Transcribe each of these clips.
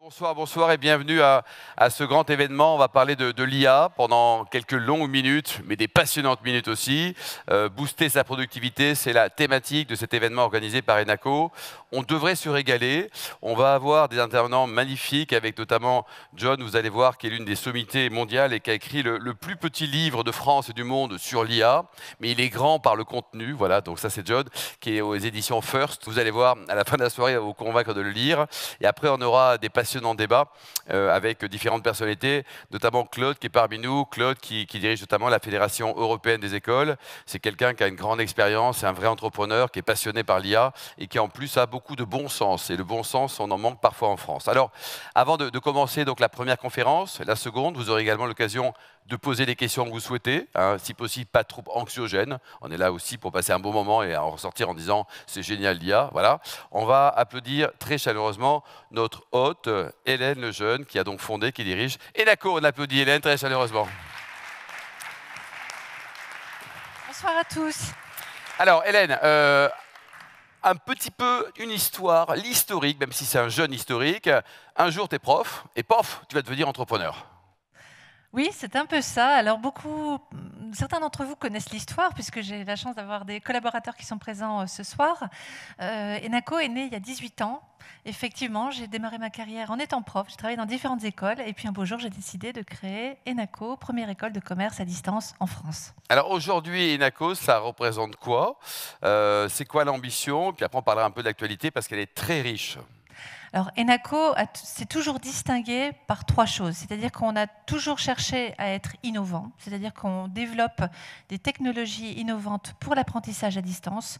Bonsoir, bonsoir et bienvenue à ce grand événement. On va parler de l'IA pendant quelques longues minutes, mais des passionnantes minutes aussi. Booster sa productivité, c'est la thématique de cet événement organisé par Enaco. On devrait se régaler. On va avoir des intervenants magnifiques avec notamment John, vous allez voir, qui est l'une des sommités mondiales et qui a écrit le plus petit livre de France et du monde sur l'IA. Mais il est grand par le contenu. Voilà, donc ça c'est John, qui est aux éditions First. Vous allez voir, à la fin de la soirée, il va vous convaincre de le lire. Et après, on aura des passionnants débat avec différentes personnalités, notamment Claude qui est parmi nous, Claude qui dirige notamment la Fédération européenne des écoles. C'est quelqu'un qui a une grande expérience, c'est un vrai entrepreneur qui est passionné par l'IA et qui en plus a beaucoup de bon sens. Et le bon sens, on en manque parfois en France. Alors, avant de commencer donc, la première conférence, la seconde, vous aurez également l'occasion de poser les questions que vous souhaitez, hein, si possible pas trop anxiogènes. On est là aussi pour passer un bon moment et en ressortir en disant c'est génial l'IA. Voilà. On va applaudir très chaleureusement notre hôte, Hélène Lejeune, qui a donc fondé, qui dirige Enaco. On applaudit Hélène très chaleureusement. Bonsoir à tous. Alors Hélène, un petit peu une histoire, l'historique, même si c'est un jeune historique. Un jour tu es prof et pof, tu vas devenir entrepreneur. Oui, c'est un peu ça. Alors certains d'entre vous connaissent l'histoire puisque j'ai la chance d'avoir des collaborateurs qui sont présents ce soir. Enaco est né il y a 18 ans. Effectivement, j'ai démarré ma carrière en étant prof. J'ai travaillé dans différentes écoles et puis un beau jour, j'ai décidé de créer Enaco, première école de commerce à distance en France. Alors aujourd'hui, Enaco, ça représente quoi? C'est quoi l'ambition? Puis après, on parlera un peu de l'actualité parce qu'elle est très riche. Alors, Enaco s'est toujours distingué par trois choses. C'est-à-dire qu'on a toujours cherché à être innovant, c'est-à-dire qu'on développe des technologies innovantes pour l'apprentissage à distance.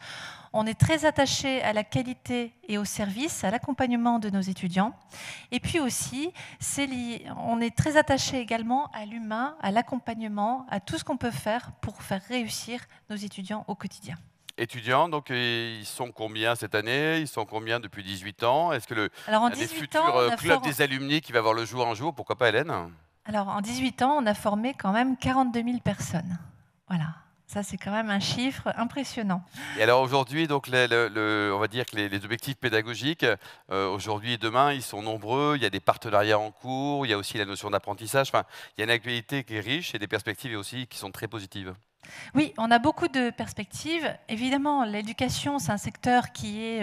On est très attaché à la qualité et au service, à l'accompagnement de nos étudiants. Et puis aussi, on est très attaché également à l'humain, à l'accompagnement, à tout ce qu'on peut faire pour faire réussir nos étudiants au quotidien. Étudiants, donc ils sont combien cette année? Ils sont combien depuis 18 ans? Est-ce que Alors, en un des 18 ans, futurs clubs des alumni qui va voir le jour un jour? Pourquoi pas Hélène? Alors, en 18 ans, on a formé quand même 42 000 personnes. Voilà. Ça, c'est quand même un chiffre impressionnant. Et alors aujourd'hui, donc on va dire que les objectifs pédagogiques, aujourd'hui et demain, ils sont nombreux. Il y a des partenariats en cours, il y a aussi la notion d'apprentissage. Enfin, il y a une actualité qui est riche et des perspectives aussi qui sont très positives. Oui, on a beaucoup de perspectives. Évidemment, l'éducation, c'est un secteur qui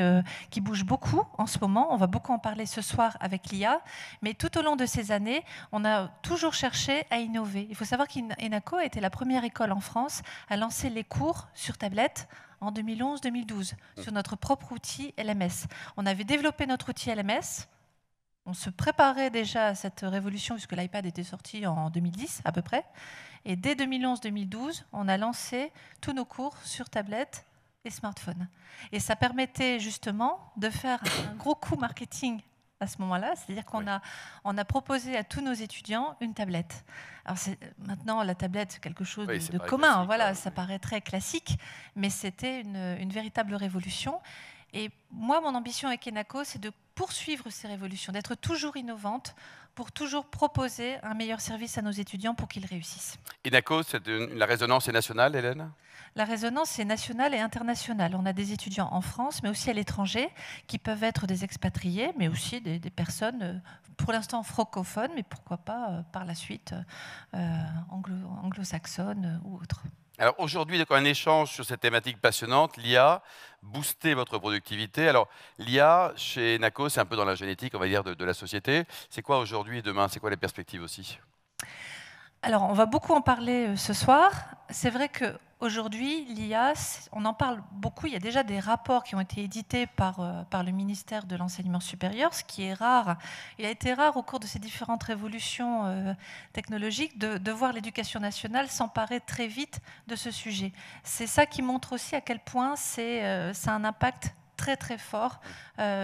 bouge beaucoup en ce moment. On va beaucoup en parler ce soir avec l'IA. Mais tout au long de ces années, on a toujours cherché à innover. Il faut savoir qu'Enaco a été la première école en France à lancer les cours sur tablette en 2011-2012, sur notre propre outil LMS. On avait développé notre outil LMS. On se préparait déjà à cette révolution, puisque l'iPad était sorti en 2010 à peu près. Et dès 2011-2012, on a lancé tous nos cours sur tablette et smartphone. Et ça permettait justement de faire un gros coup marketing à ce moment-là, c'est-à-dire qu'on a proposé à tous nos étudiants une tablette. Alors maintenant, la tablette, c'est quelque chose de commun, voilà, ça paraît très classique, mais c'était une véritable révolution. Et moi, mon ambition avec Enaco, c'est de poursuivre ces révolutions, d'être toujours innovante pour toujours proposer un meilleur service à nos étudiants pour qu'ils réussissent. Enaco, la résonance est nationale, Hélène? La résonance est nationale et internationale. On a des étudiants en France, mais aussi à l'étranger, qui peuvent être des expatriés, mais aussi des personnes, pour l'instant francophones, mais pourquoi pas par la suite anglo-saxonnes ou autres. Alors aujourd'hui, donc, un échange sur cette thématique passionnante, l'IA, booster votre productivité. Alors l'IA, chez Enaco, c'est un peu dans la génétique, on va dire, de la société. C'est quoi aujourd'hui et demain? C'est quoi les perspectives aussi? Alors, on va beaucoup en parler ce soir. C'est vrai qu'aujourd'hui, l'IA, on en parle beaucoup. Il y a déjà des rapports qui ont été édités par le ministère de l'Enseignement supérieur, ce qui est rare. Il a été rare au cours de ces différentes révolutions technologiques de voir l'éducation nationale s'emparer très vite de ce sujet. C'est ça qui montre aussi à quel point ça a un impact très très fort,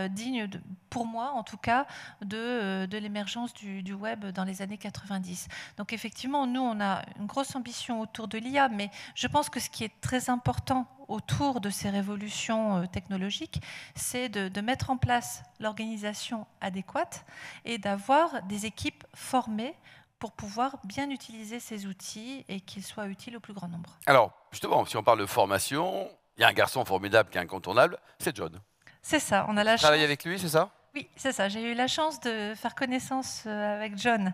digne, pour moi en tout cas, de l'émergence du web dans les années 90. Donc effectivement, nous, on a une grosse ambition autour de l'IA, mais je pense que ce qui est très important autour de ces révolutions technologiques, c'est de mettre en place l'organisation adéquate et d'avoir des équipes formées pour pouvoir bien utiliser ces outils et qu'ils soient utiles au plus grand nombre. Alors, justement, si on parle de formation, il y a un garçon formidable qui est incontournable, c'est John. C'est ça, on a la chance. Travailler avec lui, c'est ça? Oui, c'est ça. J'ai eu la chance de faire connaissance avec John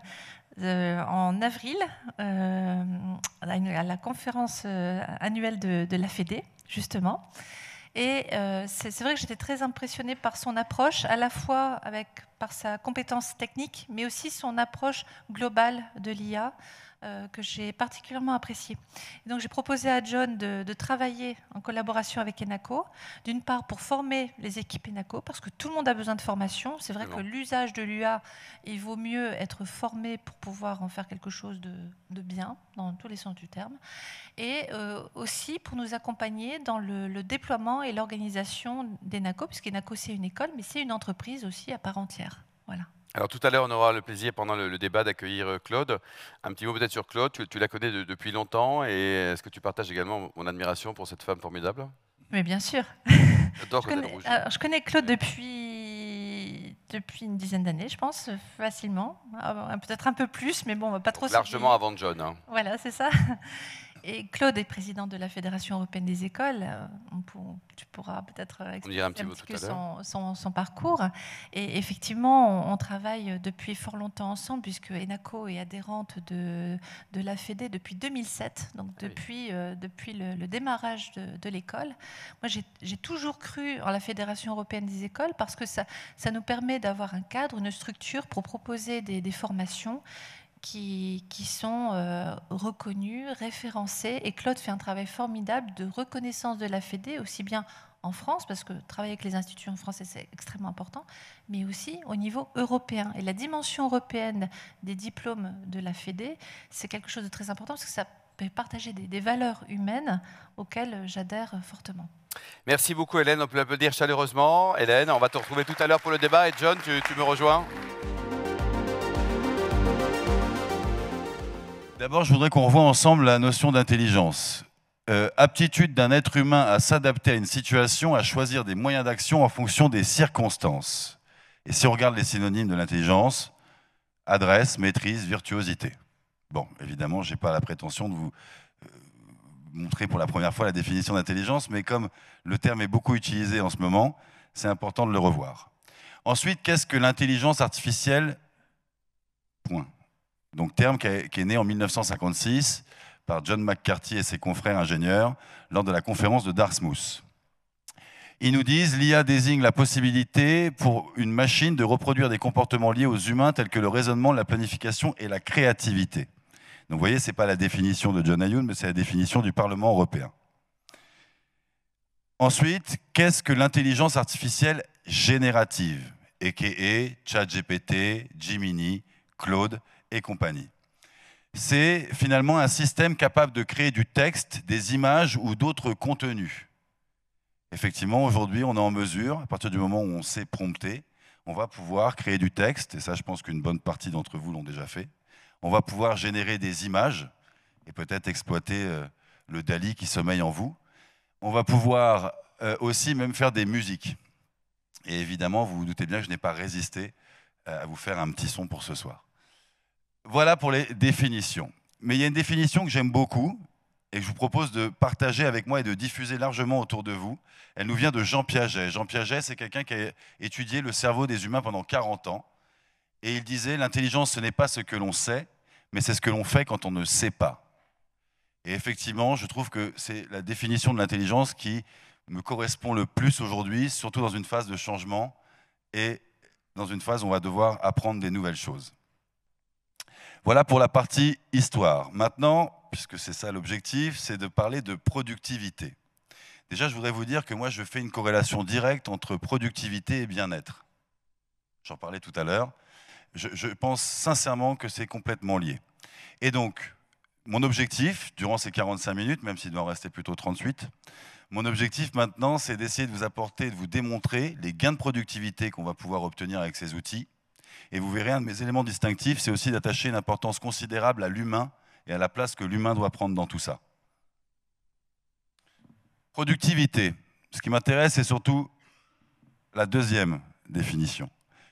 en avril à la conférence annuelle de la FEDE, justement. Et c'est vrai que j'étais très impressionnée par son approche, à la fois par sa compétence technique, mais aussi son approche globale de l'IA, que j'ai particulièrement appréciée. Et donc j'ai proposé à John de travailler en collaboration avec Enaco, d'une part pour former les équipes Enaco, parce que tout le monde a besoin de formation. C'est vrai que l'usage de l'IA, il vaut mieux être formé pour pouvoir en faire quelque chose de bien, dans tous les sens du terme, et aussi pour nous accompagner dans le déploiement et l'organisation d'Enaco, puisqu'Enaco c'est une école, mais c'est une entreprise aussi à part entière. Voilà. Alors tout à l'heure, on aura le plaisir pendant le débat d'accueillir Claude. Un petit mot peut-être sur Claude, tu la connais depuis longtemps et est-ce que tu partages également mon admiration pour cette femme formidable? Mais bien sûr. Je connais Claude depuis une dizaine d'années, je pense, facilement. Peut-être un peu plus, mais bon, on va pas trop... Largement avant John. Hein. Voilà, c'est ça. Et Claude est président de la Fédération européenne des écoles. Tu pourras peut-être expliquer un petit peu son parcours. Et effectivement, on travaille depuis fort longtemps ensemble, puisque Enaco est adhérente de la FEDE depuis 2007, donc depuis le démarrage de l'école. Moi, j'ai toujours cru en la Fédération européenne des écoles, parce que ça nous permet d'avoir un cadre, une structure pour proposer des formations qui sont reconnus, référencés. Et Claude fait un travail formidable de reconnaissance de la FEDE, aussi bien en France, parce que travailler avec les institutions françaises, c'est extrêmement important, mais aussi au niveau européen. Et la dimension européenne des diplômes de la FEDE, c'est quelque chose de très important, parce que ça peut partager des valeurs humaines auxquelles j'adhère fortement. Merci beaucoup Hélène, on peut l'applaudir chaleureusement. Hélène, on va te retrouver tout à l'heure pour le débat. Et John, tu me rejoins? D'abord, je voudrais qu'on revoie ensemble la notion d'intelligence. Aptitude d'un être humain à s'adapter à une situation, à choisir des moyens d'action en fonction des circonstances. Et si on regarde les synonymes de l'intelligence, adresse, maîtrise, virtuosité. Bon, évidemment, je n'ai pas la prétention de vous montrer pour la première fois la définition d'intelligence, mais comme le terme est beaucoup utilisé en ce moment, c'est important de le revoir. Ensuite, qu'est-ce que l'intelligence artificielle? Point. Donc terme qui est né en 1956 par John McCarthy et ses confrères ingénieurs lors de la conférence de Dartmouth. Ils nous disent l'IA désigne la possibilité pour une machine de reproduire des comportements liés aux humains tels que le raisonnement, la planification et la créativité. Donc vous voyez, ce n'est pas la définition de John Ayoun, mais c'est la définition du Parlement européen. Ensuite, qu'est-ce que l'intelligence artificielle générative, a.k.a. ChatGPT, Gemini, Claude et compagnie? C'est finalement un système capable de créer du texte, des images ou d'autres contenus. Effectivement, aujourd'hui, on est en mesure, à partir du moment où on sait prompter, on va pouvoir créer du texte, et ça, je pense qu'une bonne partie d'entre vous l'ont déjà fait. On va pouvoir générer des images, et peut-être exploiter le DALL-E qui sommeille en vous. On va pouvoir aussi même faire des musiques. Et évidemment, vous vous doutez bien que je n'ai pas résisté à vous faire un petit son pour ce soir. Voilà pour les définitions. Mais il y a une définition que j'aime beaucoup et que je vous propose de partager avec moi et de diffuser largement autour de vous. Elle nous vient de Jean Piaget. Jean Piaget, c'est quelqu'un qui a étudié le cerveau des humains pendant 40 ans. Et il disait, l'intelligence, ce n'est pas ce que l'on sait, mais c'est ce que l'on fait quand on ne sait pas. Et effectivement, je trouve que c'est la définition de l'intelligence qui me correspond le plus aujourd'hui, surtout dans une phase de changement et dans une phase où on va devoir apprendre des nouvelles choses. Voilà pour la partie histoire. Maintenant, puisque c'est ça l'objectif, c'est de parler de productivité. Déjà, je voudrais vous dire que moi, je fais une corrélation directe entre productivité et bien-être. J'en parlais tout à l'heure. Je pense sincèrement que c'est complètement lié. Et donc, mon objectif, durant ces 45 minutes, même s'il doit en rester plutôt 38, mon objectif maintenant, c'est d'essayer de vous apporter, de vous démontrer les gains de productivité qu'on va pouvoir obtenir avec ces outils. Et vous verrez, un de mes éléments distinctifs, c'est aussi d'attacher une importance considérable à l'humain et à la place que l'humain doit prendre dans tout ça. Productivité. Ce qui m'intéresse, c'est surtout la deuxième définition.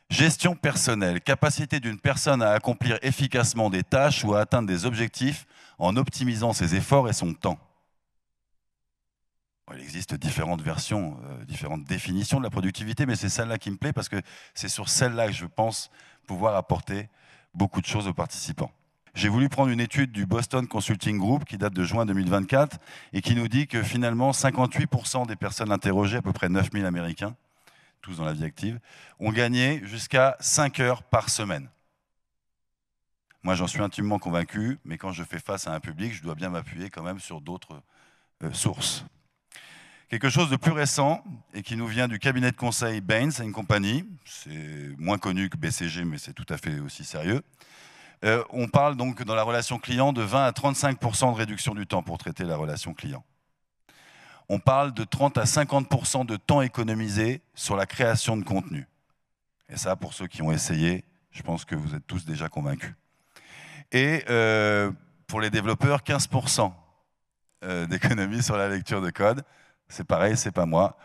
Gestion personnelle, capacité d'une personne à accomplir efficacement des tâches ou à atteindre des objectifs en optimisant ses efforts et son temps. Il existe différentes versions, différentes définitions de la productivité, mais c'est celle-là qui me plaît parce que c'est sur celle-là que je pense pouvoir apporter beaucoup de choses aux participants. J'ai voulu prendre une étude du Boston Consulting Group qui date de juin 2024 et qui nous dit que finalement 58% des personnes interrogées, à peu près 9000 Américains, tous dans la vie active, ont gagné jusqu'à 5 heures par semaine. Moi, j'en suis intimement convaincu, mais quand je fais face à un public, je dois bien m'appuyer quand même sur d'autres sources. Quelque chose de plus récent et qui nous vient du cabinet de conseil Bain & Company, c'est moins connu que BCG, mais c'est tout à fait aussi sérieux. On parle donc dans la relation client de 20 à 35% de réduction du temps pour traiter la relation client. On parle de 30 à 50% de temps économisé sur la création de contenu. Et ça, pour ceux qui ont essayé, je pense que vous êtes tous déjà convaincus. Et pour les développeurs, 15% d'économie sur la lecture de code. C'est pareil, c'est pas moi,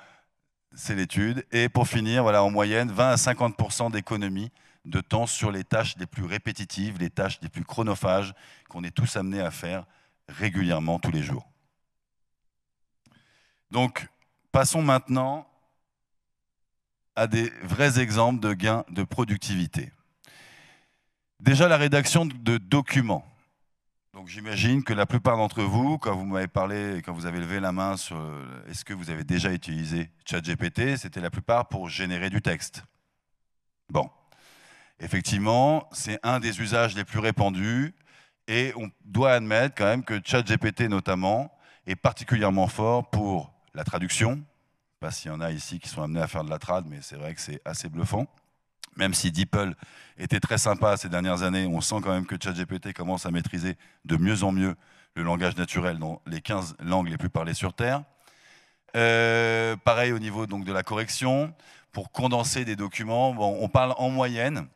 c'est l'étude. Et pour finir, voilà, en moyenne, 20 à 50% d'économie de temps sur les tâches les plus répétitives, les tâches les plus chronophages qu'on est tous amenés à faire régulièrement tous les jours. Donc, passons maintenant à des vrais exemples de gains de productivité. Déjà, la rédaction de documents. Donc j'imagine que la plupart d'entre vous, quand vous m'avez parlé, quand vous avez levé la main sur est-ce que vous avez déjà utilisé ChatGPT, c'était la plupart pour générer du texte. Bon, effectivement, c'est un des usages les plus répandus et on doit admettre quand même que ChatGPT notamment est particulièrement fort pour la traduction. Je ne sais pas s'il y en a ici qui sont amenés à faire de la trad, mais c'est vrai que c'est assez bluffant. Même si DeepL était très sympa ces dernières années, on sent quand même que ChatGPT commence à maîtriser de mieux en mieux le langage naturel dans les 15 langues les plus parlées sur Terre. Pareil au niveau donc, de la correction, pour condenser des documents, bon, on parle en moyenne,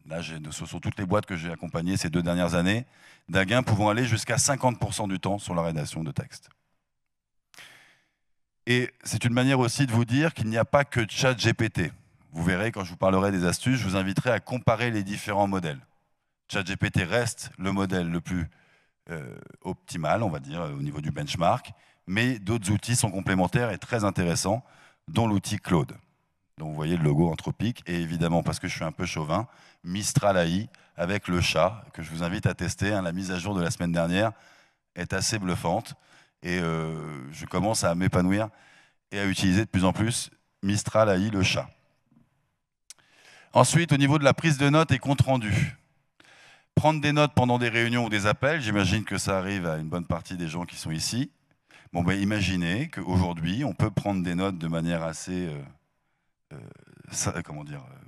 là ce sont toutes les boîtes que j'ai accompagnées ces 2 dernières années, d'un gain pouvant aller jusqu'à 50% du temps sur la rédaction de texte. Et c'est une manière aussi de vous dire qu'il n'y a pas que ChatGPT. Vous verrez, quand je vous parlerai des astuces, je vous inviterai à comparer les différents modèles. ChatGPT reste le modèle le plus optimal, on va dire, au niveau du benchmark, mais d'autres outils sont complémentaires et très intéressants, dont l'outil Claude. Donc vous voyez le logo Anthropic, et évidemment, parce que je suis un peu chauvin, Mistral AI avec le chat, que je vous invite à tester. La mise à jour de la semaine dernière est assez bluffante, et je commence à m'épanouir et à utiliser de plus en plus Mistral AI, le chat. Ensuite, au niveau de la prise de notes et compte rendu. Prendre des notes pendant des réunions ou des appels, j'imagine que ça arrive à une bonne partie des gens qui sont ici. Bon, ben, imaginez qu'aujourd'hui, on peut prendre des notes de manière assez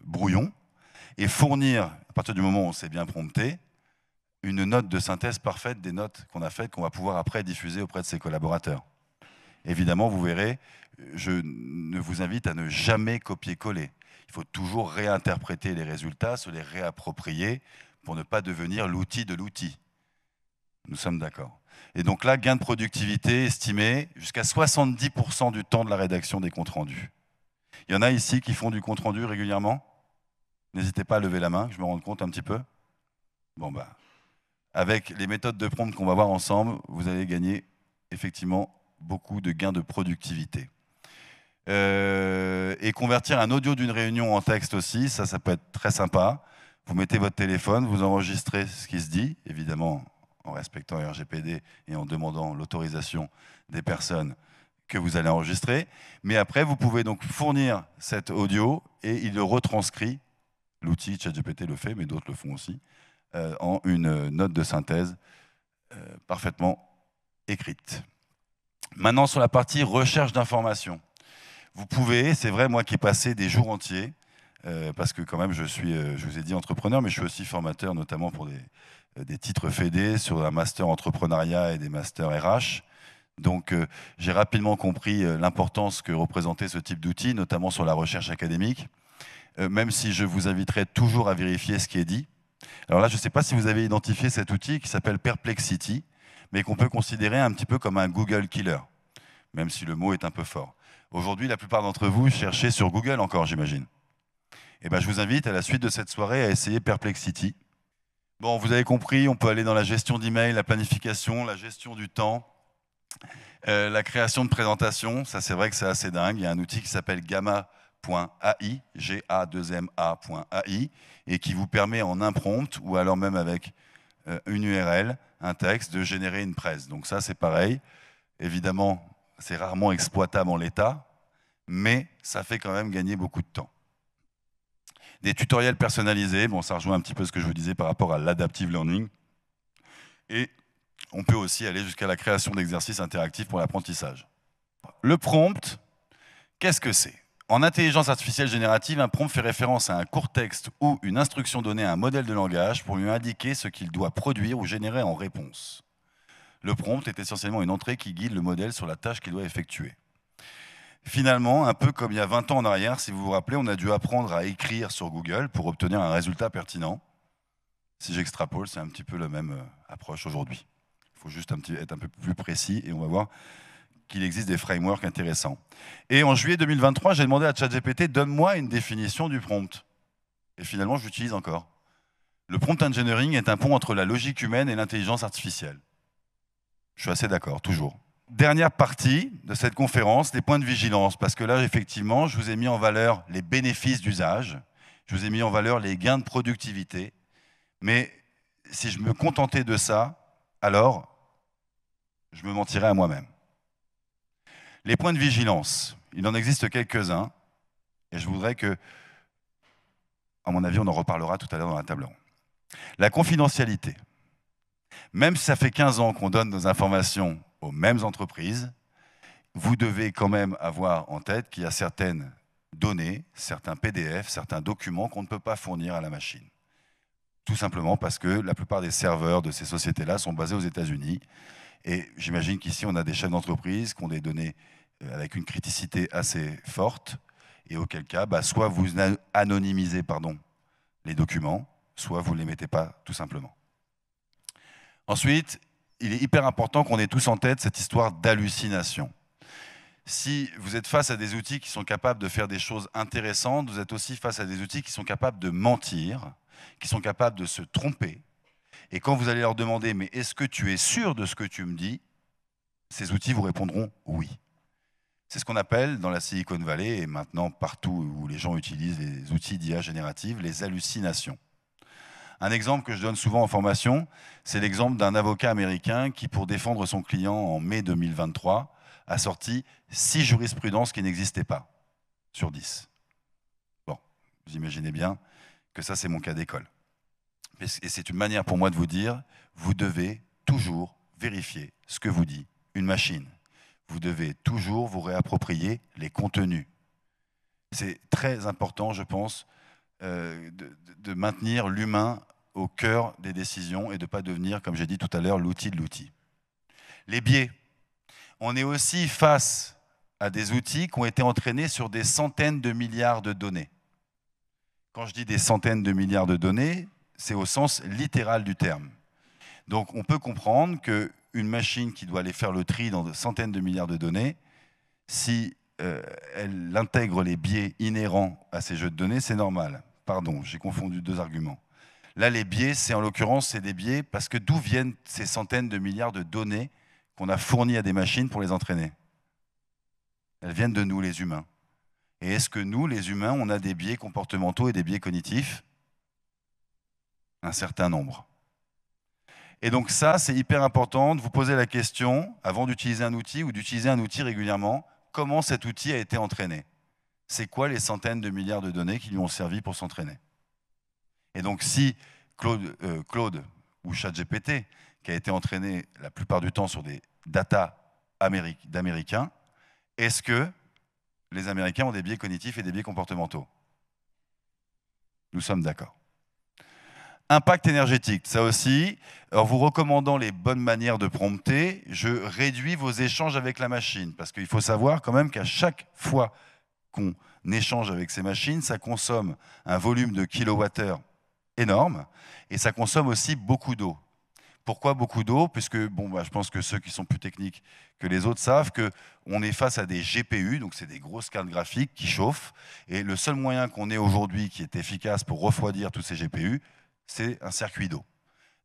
brouillon et fournir, à partir du moment où on s'est bien prompté, une note de synthèse parfaite des notes qu'on a faites, qu'on va pouvoir après diffuser auprès de ses collaborateurs. Évidemment, vous verrez, je ne vous invite à ne jamais copier-coller. Il faut toujours réinterpréter les résultats, se les réapproprier pour ne pas devenir l'outil de l'outil. Nous sommes d'accord. Et donc là, gain de productivité estimé jusqu'à 70% du temps de la rédaction des comptes rendus. Il y en a ici qui font du compte rendu régulièrement? N'hésitez pas à lever la main, que je me rende compte un petit peu. Bon, bah, avec les méthodes de prompt qu'on va voir ensemble, vous allez gagner effectivement beaucoup de gains de productivité. Et convertir un audio d'une réunion en texte aussi, ça peut être très sympa. Vous mettez votre téléphone, vous enregistrez ce qui se dit, évidemment en respectant RGPD et en demandant l'autorisation des personnes que vous allez enregistrer. Mais après, vous pouvez donc fournir cet audio et il le retranscrit. L'outil ChatGPT le fait, mais d'autres le font aussi, en une note de synthèse parfaitement écrite. Maintenant, sur la partie recherche d'informations. Vous pouvez, c'est vrai, moi qui ai passé des jours entiers, parce que quand même je vous ai dit entrepreneur, mais je suis aussi formateur notamment pour des titres FED sur un master entrepreneuriat et des masters RH. Donc j'ai rapidement compris l'importance que représentait ce type d'outil, notamment sur la recherche académique, même si je vous inviterai toujours à vérifier ce qui est dit. Alors là, je ne sais pas si vous avez identifié cet outil qui s'appelle Perplexity, mais qu'on peut considérer un petit peu comme un Google Killer, même si le mot est un peu fort. Aujourd'hui, la plupart d'entre vous cherchez sur Google encore, j'imagine. Eh ben, je vous invite à la suite de cette soirée à essayer Perplexity. Bon, vous avez compris, on peut aller dans la gestion d'email, la planification, la gestion du temps, La création de présentation, ça c'est vrai que c'est assez dingue. Il y a un outil qui s'appelle gamma.ai, G-A-2-M-A.ai, et qui vous permet en un prompt, ou alors même avec une URL, un texte, de générer une presse. Donc ça c'est pareil. Évidemment, c'est rarement exploitable en l'état, mais ça fait quand même gagner beaucoup de temps. Des tutoriels personnalisés, bon ça rejoint un petit peu ce que je vous disais par rapport à l'adaptive learning. Et on peut aussi aller jusqu'à la création d'exercices interactifs pour l'apprentissage. Le prompt, qu'est-ce que c'est? En intelligence artificielle générative, un prompt fait référence à un court texte ou une instruction donnée à un modèle de langage pour lui indiquer ce qu'il doit produire ou générer en réponse. Le prompt est essentiellement une entrée qui guide le modèle sur la tâche qu'il doit effectuer. Finalement, un peu comme il y a 20 ans en arrière, si vous vous rappelez, on a dû apprendre à écrire sur Google pour obtenir un résultat pertinent. Si j'extrapole, c'est un petit peu la même approche aujourd'hui. Il faut juste être un peu plus précis et on va voir qu'il existe des frameworks intéressants. Et en juillet 2023, j'ai demandé à ChatGPT, donne-moi une définition du prompt. Et finalement, je l'utilise encore. Le prompt engineering est un pont entre la logique humaine et l'intelligence artificielle. Je suis assez d'accord, toujours. Dernière partie de cette conférence, les points de vigilance, parce que là, effectivement, je vous ai mis en valeur les bénéfices d'usage, je vous ai mis en valeur les gains de productivité, mais si je me contentais de ça, alors je me mentirais à moi-même. Les points de vigilance, il en existe quelques-uns, et je voudrais que, à mon avis, on en reparlera tout à l'heure dans la table ronde. La confidentialité. Même si ça fait 15 ans qu'on donne nos informations aux mêmes entreprises, vous devez quand même avoir en tête qu'il y a certaines données, certains PDF, certains documents qu'on ne peut pas fournir à la machine. Tout simplement parce que la plupart des serveurs de ces sociétés-là sont basés aux États-Unis. Et j'imagine qu'ici, on a des chefs d'entreprise qui ont des données avec une criticité assez forte, et auquel cas, soit vous anonymisez les documents, soit vous ne les mettez pas tout simplement. Ensuite, il est hyper important qu'on ait tous en tête cette histoire d'hallucination. Si vous êtes face à des outils qui sont capables de faire des choses intéressantes, vous êtes aussi face à des outils qui sont capables de mentir, qui sont capables de se tromper. Et quand vous allez leur demander « mais est-ce que tu es sûr de ce que tu me dis ?» ces outils vous répondront « oui ». C'est ce qu'on appelle dans la Silicon Valley, et maintenant partout où les gens utilisent les outils d'IA générative, les hallucinations. Un exemple que je donne souvent en formation, c'est l'exemple d'un avocat américain qui, pour défendre son client en mai 2023, a sorti 6 jurisprudences qui n'existaient pas, sur 10. Bon, vous imaginez bien que ça, c'est mon cas d'école. Et c'est une manière pour moi de vous dire, vous devez toujours vérifier ce que vous dit une machine. Vous devez toujours vous réapproprier les contenus. C'est très important, je pense, de maintenir l'humain au cœur des décisions et de ne pas devenir, comme j'ai dit tout à l'heure, l'outil de l'outil. Les biais. On est aussi face à des outils qui ont été entraînés sur des centaines de milliards de données. Quand je dis des centaines de milliards de données, c'est au sens littéral du terme. Donc on peut comprendre qu'une machine qui doit aller faire le tri dans de centaines de milliards de données, si elle intègre les biais inhérents à ces jeux de données, c'est normal. Pardon, j'ai confondu deux arguments. Là, les biais, en l'occurrence, c'est des biais parce que d'où viennent ces centaines de milliards de données qu'on a fournies à des machines pour les entraîner? Elles viennent de nous, les humains. Et est-ce que nous, les humains, on a des biais comportementaux et des biais cognitifs? Un certain nombre. Et donc ça, c'est hyper important de vous poser la question, avant d'utiliser un outil ou d'utiliser un outil régulièrement, comment cet outil a été entraîné? C'est quoi les centaines de milliards de données qui lui ont servi pour s'entraîner? Et donc si Claude ou ChatGPT, qui a été entraîné la plupart du temps sur des data d'Américains, est-ce que les Américains ont des biais cognitifs et des biais comportementaux? Nous sommes d'accord. Impact énergétique, ça aussi, en vous recommandant les bonnes manières de prompter, je réduis vos échanges avec la machine, parce qu'il faut savoir quand même qu'à chaque fois qu'on échange avec ces machines, ça consomme un volume de kilowattheures énorme, et ça consomme aussi beaucoup d'eau. Pourquoi beaucoup d'eau? Puisque je pense que ceux qui sont plus techniques que les autres savent qu'on est face à des GPU, donc c'est des grosses cartes graphiques qui chauffent, et le seul moyen qu'on ait aujourd'hui qui est efficace pour refroidir tous ces GPU, c'est un circuit d'eau.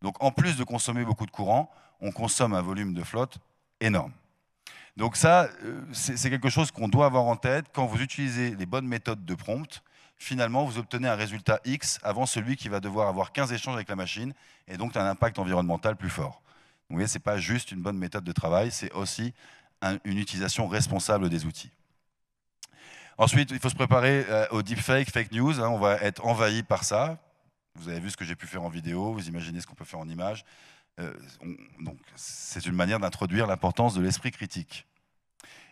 Donc en plus de consommer beaucoup de courant, on consomme un volume de flotte énorme. Donc ça, c'est quelque chose qu'on doit avoir en tête. Quand vous utilisez les bonnes méthodes de prompt, finalement, vous obtenez un résultat X avant celui qui va devoir avoir 15 échanges avec la machine et donc un impact environnemental plus fort. Vous voyez, ce n'est pas juste une bonne méthode de travail, c'est aussi une utilisation responsable des outils. Ensuite, il faut se préparer au deepfake, fake news. On va être envahi par ça. Vous avez vu ce que j'ai pu faire en vidéo, vous imaginez ce qu'on peut faire en image. Donc, c'est une manière d'introduire l'importance de l'esprit critique.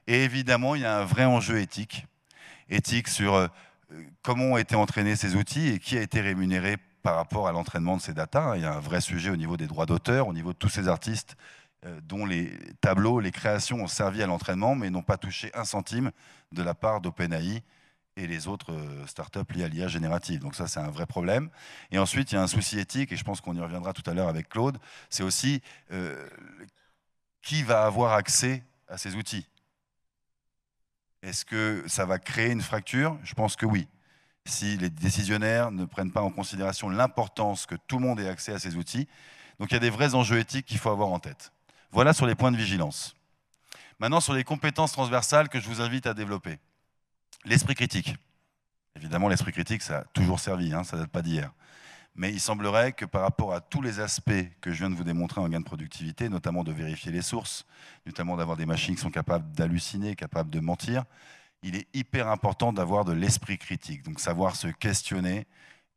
Et évidemment, il y a un vrai enjeu éthique. Éthique sur comment ont été entraînés ces outils et qui a été rémunéré par rapport à l'entraînement de ces datas. Il y a un vrai sujet au niveau des droits d'auteur, au niveau de tous ces artistes dont les tableaux, les créations ont servi à l'entraînement, mais n'ont pas touché un centime de la part d'OpenAI et les autres startups liées à l'IA générative. Donc ça, c'est un vrai problème. Et ensuite, il y a un souci éthique, et je pense qu'on y reviendra tout à l'heure avec Claude, c'est aussi qui va avoir accès à ces outils. Est-ce que ça va créer une fracture? Je pense que oui. Si les décisionnaires ne prennent pas en considération l'importance que tout le monde ait accès à ces outils. Donc il y a des vrais enjeux éthiques qu'il faut avoir en tête. Voilà sur les points de vigilance. Maintenant, sur les compétences transversales que je vous invite à développer. L'esprit critique. Évidemment, l'esprit critique, ça a toujours servi, ça ne date pas d'hier. Mais il semblerait que par rapport à tous les aspects que je viens de vous démontrer en gain de productivité, notamment de vérifier les sources, notamment d'avoir des machines qui sont capables d'halluciner, capables de mentir, il est hyper important d'avoir de l'esprit critique, donc savoir se questionner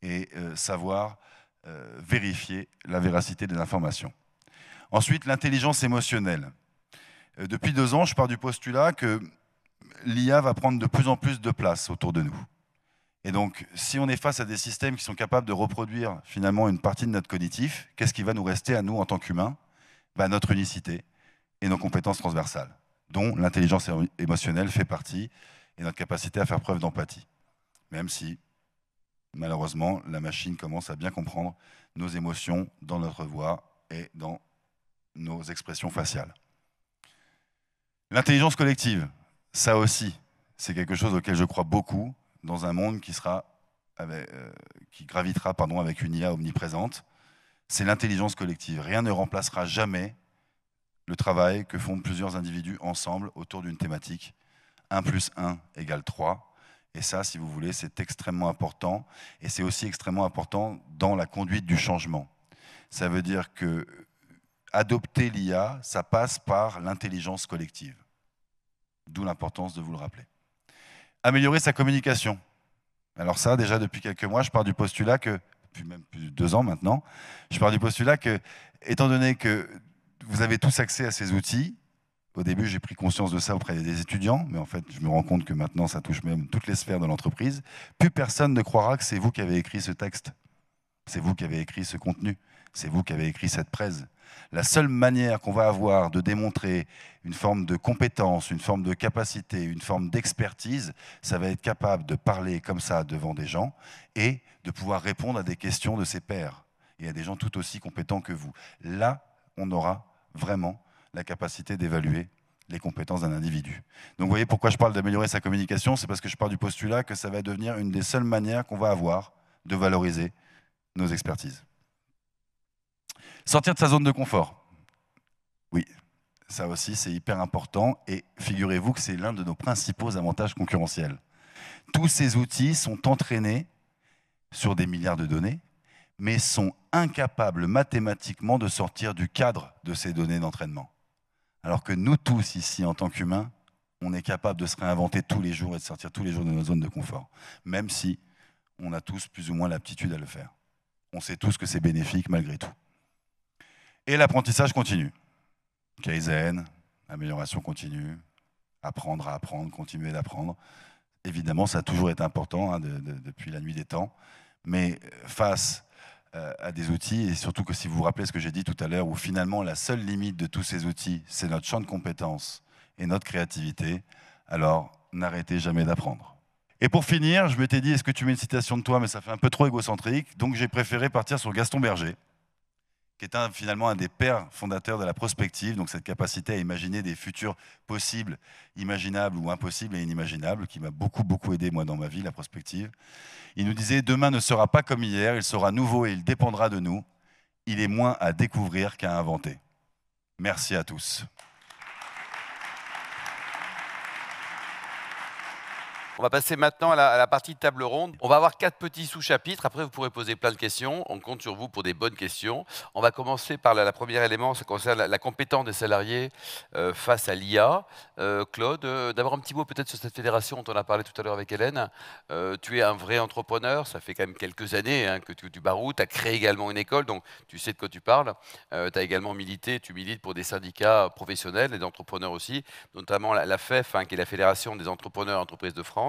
et savoir vérifier la véracité des informations. Ensuite, l'intelligence émotionnelle. Depuis 2 ans, je pars du postulat que l'IA va prendre de plus en plus de place autour de nous. Et donc, si on est face à des systèmes qui sont capables de reproduire finalement une partie de notre cognitif, qu'est-ce qui va nous rester à nous en tant qu'humains? Notre unicité et nos compétences transversales, dont l'intelligence émotionnelle fait partie, et notre capacité à faire preuve d'empathie. Même si, malheureusement, la machine commence à bien comprendre nos émotions dans notre voix et dans nos expressions faciales. L'intelligence collective, ça aussi, c'est quelque chose auquel je crois beaucoup, dans un monde qui gravitera avec une IA omniprésente, c'est l'intelligence collective. Rien ne remplacera jamais le travail que font plusieurs individus ensemble autour d'une thématique. 1 + 1 = 3. Et ça, si vous voulez, c'est extrêmement important. Et c'est aussi extrêmement important dans la conduite du changement. Ça veut dire que adopter l'IA, ça passe par l'intelligence collective. D'où l'importance de vous le rappeler. Améliorer sa communication. Alors ça, déjà depuis quelques mois, je pars du postulat que, depuis même plus de 2 ans maintenant, je pars du postulat que, étant donné que vous avez tous accès à ces outils, au début j'ai pris conscience de ça auprès des étudiants, mais en fait je me rends compte que maintenant ça touche même toutes les sphères de l'entreprise, plus personne ne croira que c'est vous qui avez écrit ce texte, c'est vous qui avez écrit ce contenu, c'est vous qui avez écrit cette presse. La seule manière qu'on va avoir de démontrer une forme de compétence, une forme de capacité, une forme d'expertise, ça va être capable de parler comme ça devant des gens et de pouvoir répondre à des questions de ses pairs et à des gens tout aussi compétents que vous. Là, on aura vraiment la capacité d'évaluer les compétences d'un individu. Donc vous voyez pourquoi je parle d'améliorer sa communication, c'est parce que je pars du postulat que ça va devenir une des seules manières qu'on va avoir de valoriser nos expertises. Sortir de sa zone de confort. Oui, ça aussi c'est hyper important et figurez-vous que c'est l'un de nos principaux avantages concurrentiels. Tous ces outils sont entraînés sur des milliards de données, mais sont incapables mathématiquement de sortir du cadre de ces données d'entraînement. Alors que nous tous ici, en tant qu'humains, on est capable de se réinventer tous les jours et de sortir tous les jours de nos zones de confort, même si on a tous plus ou moins l'aptitude à le faire. On sait tous que c'est bénéfique malgré tout. Et l'apprentissage continu. Kaizen, amélioration continue, apprendre à apprendre, continuer d'apprendre. Évidemment, ça a toujours été important depuis la nuit des temps, mais face à des outils, et surtout que si vous vous rappelez ce que j'ai dit tout à l'heure, où finalement la seule limite de tous ces outils, c'est notre champ de compétences et notre créativité, alors n'arrêtez jamais d'apprendre. Et pour finir, je m'étais dit, est-ce que tu mets une citation de toi, mais ça fait un peu trop égocentrique, donc j'ai préféré partir sur Gaston Berger, qui est finalement un des pères fondateurs de la prospective, donc cette capacité à imaginer des futurs possibles, imaginables ou impossibles et inimaginables, qui m'a beaucoup aidé moi dans ma vie, la prospective. Il nous disait « Demain ne sera pas comme hier, il sera nouveau et il dépendra de nous. Il est moins à découvrir qu'à inventer. » Merci à tous. On va passer maintenant à la partie table ronde. On va avoir 4 petits sous-chapitres. Après, vous pourrez poser plein de questions. On compte sur vous pour des bonnes questions. On va commencer par la premier élément. Ça concerne la compétence des salariés face à l'IA. Claude, d'abord un petit mot peut-être sur cette fédération dont on a parlé tout à l'heure avec Hélène. Tu es un vrai entrepreneur. Ça fait quand même quelques années que tu baroudes. Tu as créé également une école, donc tu sais de quoi tu parles. Tu as également milité. Tu milites pour des syndicats professionnels et d'entrepreneurs aussi, notamment la FEF, qui est la Fédération des entrepreneurs et entreprises de France.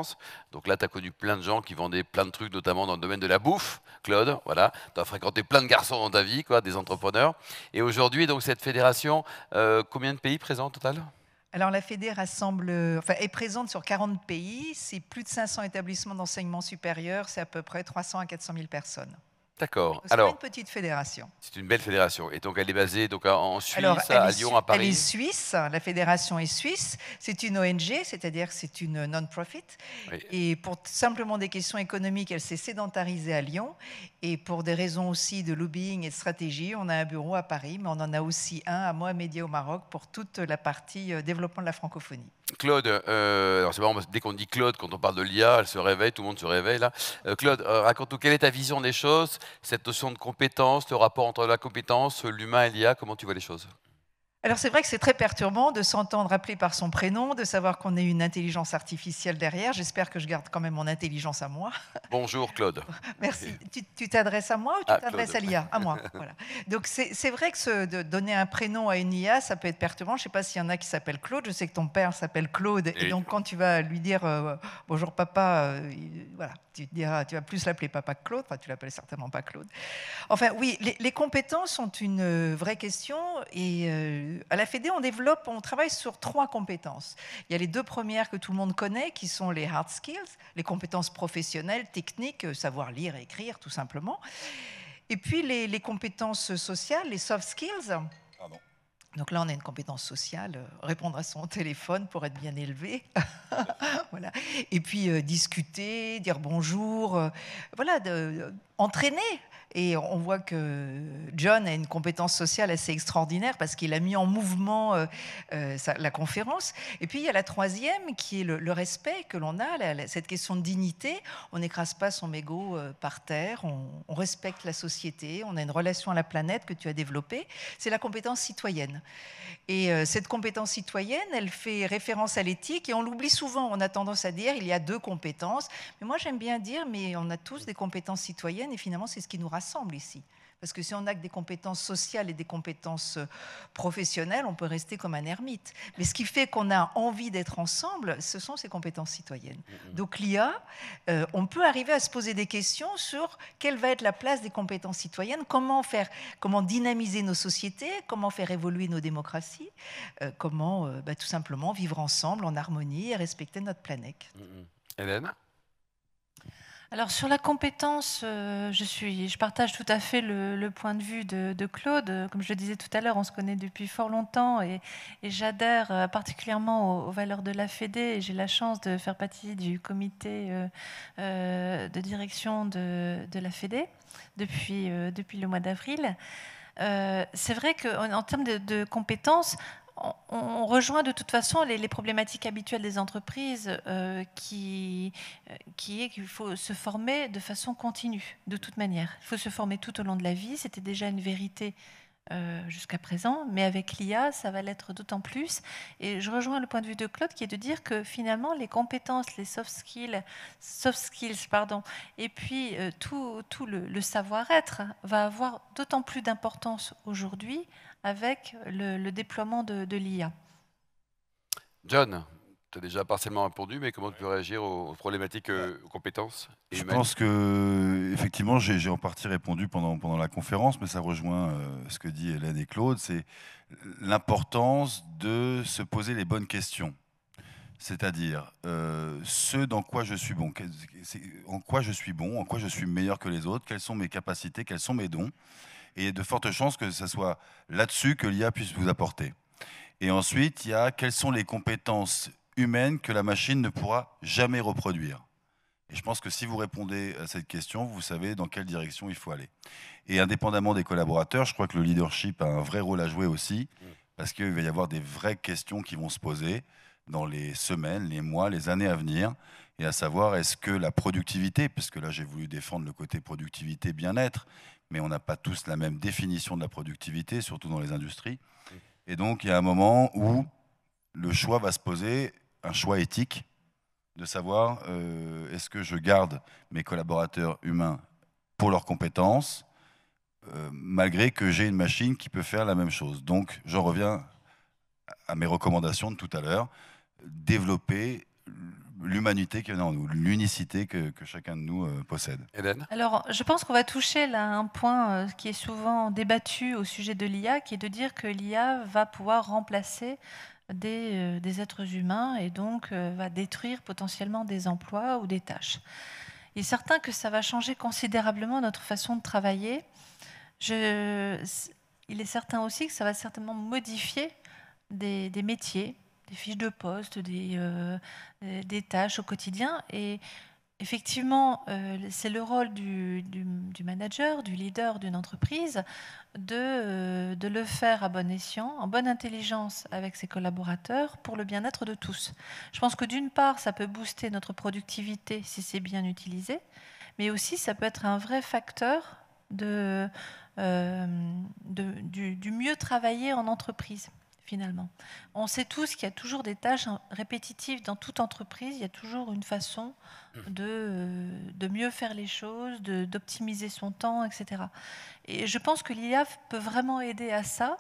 Donc là, tu as connu plein de gens qui vendaient plein de trucs, notamment dans le domaine de la bouffe, Claude. Voilà, tu as fréquenté plein de garçons dans ta vie, quoi, des entrepreneurs. Et aujourd'hui, donc cette fédération, combien de pays présents au total ? Alors la Fédé est présente sur 40 pays, c'est plus de 500 établissements d'enseignement supérieur, c'est à peu près 300 à 400 000 personnes. D'accord. C'est une petite fédération. C'est une belle fédération. Et donc, elle est basée donc, en Suisse, à Lyon, à Paris. Elle est suisse, la fédération est suisse. C'est une ONG, c'est-à-dire que c'est une non-profit. Oui. Et pour simplement des questions économiques, elle s'est sédentarisée à Lyon. Et pour des raisons aussi de lobbying et de stratégie, on a un bureau à Paris, mais on en a aussi un à Mohamedia au Maroc pour toute la partie développement de la francophonie. Claude, alors c'est marrant, dès qu'on dit Claude, quand on parle de l'IA, elle se réveille, tout le monde se réveille là. Claude, raconte-nous quelle est ta vision des choses, cette notion de compétence, le rapport entre la compétence, l'humain et l'IA, comment tu vois les choses ? Alors c'est vrai que c'est très perturbant de s'entendre appeler par son prénom, de savoir qu'on est une intelligence artificielle derrière. J'espère que je garde quand même mon intelligence à moi. Bonjour Claude. Merci. Tu t'adresses à moi ou tu t'adresses à l'IA ? À moi. Voilà. Donc c'est vrai que de donner un prénom à une IA, ça peut être perturbant. Je ne sais pas s'il y en a qui s'appellent Claude. Je sais que ton père s'appelle Claude. Et donc quand tu vas lui dire bonjour papa, voilà, tu vas plus l'appeler papa que Claude. Enfin, tu l'appelles certainement pas Claude. Enfin oui, les compétences sont une vraie question et à la Fédé, on travaille sur 3 compétences. Il y a les 2 premières que tout le monde connaît, qui sont les hard skills, les compétences professionnelles, techniques, savoir lire et écrire, tout simplement. Et puis les compétences sociales, les soft skills. Pardon. Donc là, on a une compétence sociale, répondre à son téléphone pour être bien élevé. Voilà. Et puis discuter, dire bonjour, voilà, entraîner. Et on voit que John a une compétence sociale assez extraordinaire parce qu'il a mis en mouvement la conférence. Et puis il y a la 3e qui est le respect que l'on a, cette question de dignité. On n'écrase pas son ego par terre, on respecte la société, on a une relation à la planète que tu as développée. C'est la compétence citoyenne. Et cette compétence citoyenne, elle fait référence à l'éthique et on l'oublie souvent. On a tendance à dire il y a 2 compétences. Mais moi j'aime bien dire mais on a tous des compétences citoyennes et finalement c'est ce qui nous rassemble ici. Parce que si on n'a que des compétences sociales et des compétences professionnelles, on peut rester comme un ermite. Mais ce qui fait qu'on a envie d'être ensemble, ce sont ces compétences citoyennes. Donc l'IA, on peut arriver à se poser des questions sur quelle va être la place des compétences citoyennes, comment dynamiser nos sociétés, comment faire évoluer nos démocraties, comment tout simplement vivre ensemble en harmonie et respecter notre planète. Hélène ? Alors sur la compétence, je partage tout à fait le point de vue de Claude. Comme je le disais tout à l'heure, on se connaît depuis fort longtemps et j'adhère particulièrement aux valeurs de la Fédé. Et j'ai la chance de faire partie du comité de direction de la Fédé depuis le mois d'avril. C'est vrai qu'en termes de compétences, on rejoint de toute façon les problématiques habituelles des entreprises qui est qu'il faut se former de façon continue, de toute manière. Il faut se former tout au long de la vie. C'était déjà une vérité jusqu'à présent, mais avec l'IA, ça va l'être d'autant plus. Et je rejoins le point de vue de Claude qui est de dire que finalement, les compétences, les soft skills, et puis tout le savoir-être va avoir d'autant plus d'importance aujourd'hui avec le déploiement de l'IA. John, tu as déjà partiellement répondu, mais comment tu peux réagir aux problématiques aux compétences et Je humaines ? pense que effectivement, j'ai en partie répondu pendant la conférence, mais ça rejoint ce que dit Hélène et Claude, c'est l'importance de se poser les bonnes questions. C'est-à-dire ce dans quoi je suis bon, en quoi je suis bon, en quoi je suis meilleur que les autres, quelles sont mes capacités, quels sont mes dons. Et il y a de fortes chances que ce soit là-dessus que l'IA puisse vous apporter. Et ensuite, il y a quelles sont les compétences humaines que la machine ne pourra jamais reproduire. Et je pense que si vous répondez à cette question, vous savez dans quelle direction il faut aller. Et indépendamment des collaborateurs, je crois que le leadership a un vrai rôle à jouer aussi, parce qu'il va y avoir des vraies questions qui vont se poser. dans les semaines, les mois, les années à venir, et à savoir est-ce que la productivité, parce que là j'ai voulu défendre le côté productivité, bien-être, mais on n'a pas tous la même définition de la productivité, surtout dans les industries. Et donc il y a un moment où le choix va se poser, un choix éthique, de savoir est-ce que je garde mes collaborateurs humains pour leurs compétences, malgré que j'ai une machine qui peut faire la même chose. Donc j'en reviens à mes recommandations de tout à l'heure, développer l'humanité qu'il y a en nous, l'unicité que chacun de nous possède. Hélène ? Alors, je pense qu'on va toucher là un point qui est souvent débattu au sujet de l'IA, qui est de dire que l'IA va pouvoir remplacer des êtres humains et donc va détruire potentiellement des emplois ou des tâches. Il est certain que ça va changer considérablement notre façon de travailler. Il est certain aussi que ça va certainement modifier des métiers, des fiches de poste, des tâches au quotidien. Et effectivement, c'est le rôle du manager, du leader d'une entreprise, de le faire à bon escient, en bonne intelligence avec ses collaborateurs, pour le bien-être de tous. Je pense que d'une part, ça peut booster notre productivité si c'est bien utilisé, mais aussi ça peut être un vrai facteur du mieux travailler en entreprise. Finalement, on sait tous qu'il y a toujours des tâches répétitives dans toute entreprise. Il y a toujours une façon de mieux faire les choses, d'optimiser son temps, etc. Et je pense que l'IA peut vraiment aider à ça,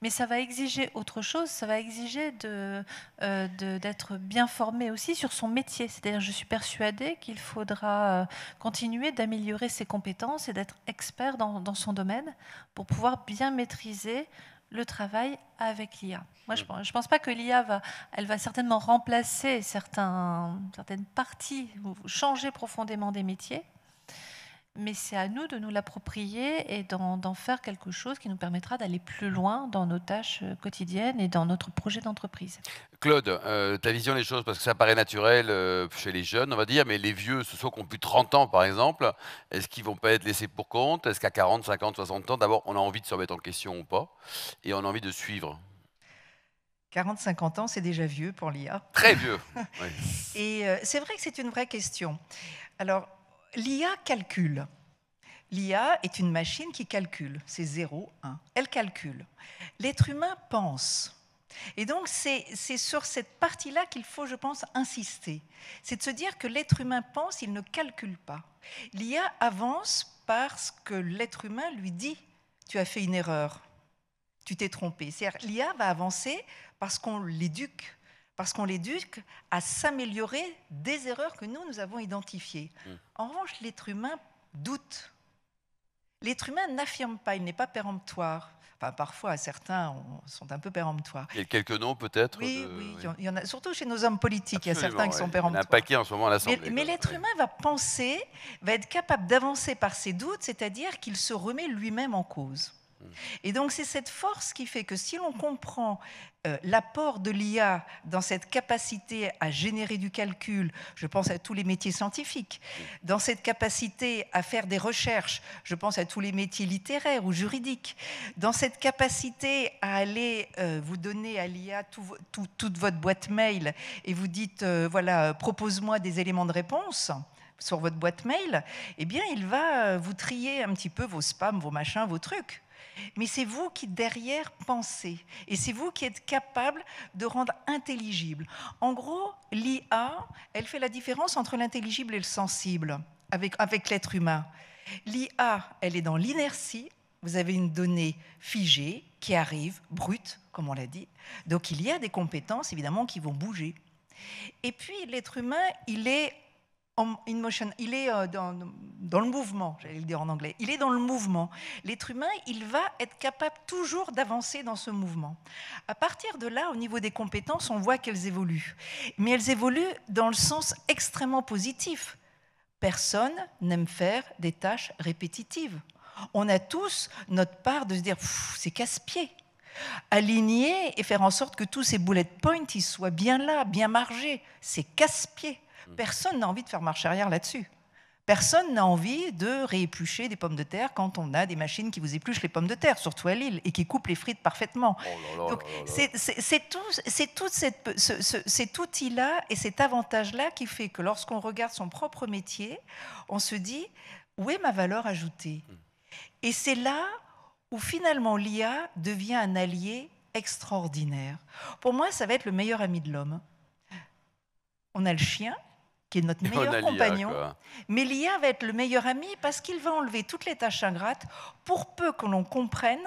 mais ça va exiger autre chose. Ça va exiger d'être bien formé aussi sur son métier. C'est-à-dire, je suis persuadée qu'il faudra continuer d'améliorer ses compétences et d'être expert dans son domaine pour pouvoir bien maîtriser le travail avec l'IA. Moi, je ne pense pas que l'IA elle va certainement remplacer certaines parties ou changer profondément des métiers, mais c'est à nous de nous l'approprier et d'en faire quelque chose qui nous permettra d'aller plus loin dans nos tâches quotidiennes et dans notre projet d'entreprise. Claude, ta vision des choses, parce que ça paraît naturel chez les jeunes, on va dire, mais les vieux, ceux qui ont plus de 30 ans par exemple, est-ce qu'ils ne vont pas être laissés pour compte? Est-ce qu'à 40, 50, 60 ans, d'abord, on a envie de se remettre en question ou pas? Et on a envie de suivre? 40-50 ans, c'est déjà vieux pour l'IA. Très vieux. Oui. Et c'est vrai que c'est une vraie question. Alors, l'IA calcule. L'IA est une machine qui calcule. C'est 0, 1. Elle calcule. L'être humain pense. Et donc, c'est sur cette partie-là qu'il faut, je pense, insister. C'est de se dire que l'être humain pense, il ne calcule pas. L'IA avance parce que l'être humain lui dit « tu as fait une erreur, tu t'es trompé ». C'est-à-dire l'IA va avancer parce qu'on l'éduque. Parce qu'on l'éduque à s'améliorer des erreurs que nous avons identifiées. En revanche, l'être humain doute. L'être humain n'affirme pas, il n'est pas péremptoire. Enfin, parfois, certains sont un peu péremptoires. Il y a quelques noms peut-être? Oui, il y en a, surtout chez nos hommes politiques, absolument, il y a certains qui sont péremptoires. Il y en a un paquet en ce moment à l'Assemblée. Mais l'être humain va penser, va être capable d'avancer par ses doutes, c'est-à-dire qu'il se remet lui-même en cause. Et donc c'est cette force qui fait que si l'on comprend l'apport de l'IA dans cette capacité à générer du calcul, je pense à tous les métiers scientifiques, dans cette capacité à faire des recherches, je pense à tous les métiers littéraires ou juridiques, dans cette capacité à aller vous donner à l'IA toute votre boîte mail et vous dites, voilà, propose-moi des éléments de réponse sur votre boîte mail, eh bien il va vous trier un petit peu vos spams, vos machins, vos trucs. Mais c'est vous qui, derrière, pensez. Et c'est vous qui êtes capable de rendre intelligible. En gros, l'IA, elle fait la différence entre l'intelligible et le sensible avec l'être humain. L'IA, elle est dans l'inertie. Vous avez une donnée figée qui arrive, brute, comme on l'a dit. Donc, il y a des compétences, évidemment, qui vont bouger. Et puis, l'être humain, il est in motion, il est dans le mouvement, j'allais le dire en anglais. Il est dans le mouvement. L'être humain, il va être capable toujours d'avancer dans ce mouvement. À partir de là, au niveau des compétences, on voit qu'elles évoluent. Mais elles évoluent dans le sens extrêmement positif. Personne n'aime faire des tâches répétitives. On a tous notre part de se dire « c'est casse-pied ». Aligner et faire en sorte que tous ces bullet points ils soient bien là, bien margés, c'est casse-pied. Personne n'a envie de faire marche arrière là-dessus. Personne n'a envie de rééplucher des pommes de terre quand on a des machines qui vous épluchent les pommes de terre, surtout à Lille, et qui coupent les frites parfaitement. Donc, c'est tout cet outil-là et cet avantage-là qui fait que lorsqu'on regarde son propre métier, on se dit, où est ma valeur ajoutée? Et c'est là où finalement l'IA devient un allié extraordinaire. Pour moi, ça va être le meilleur ami de l'homme. On a le chien, qui est notre meilleur compagnon, mais l'IA va être le meilleur ami parce qu'il va enlever toutes les tâches ingrates pour peu que l'on comprenne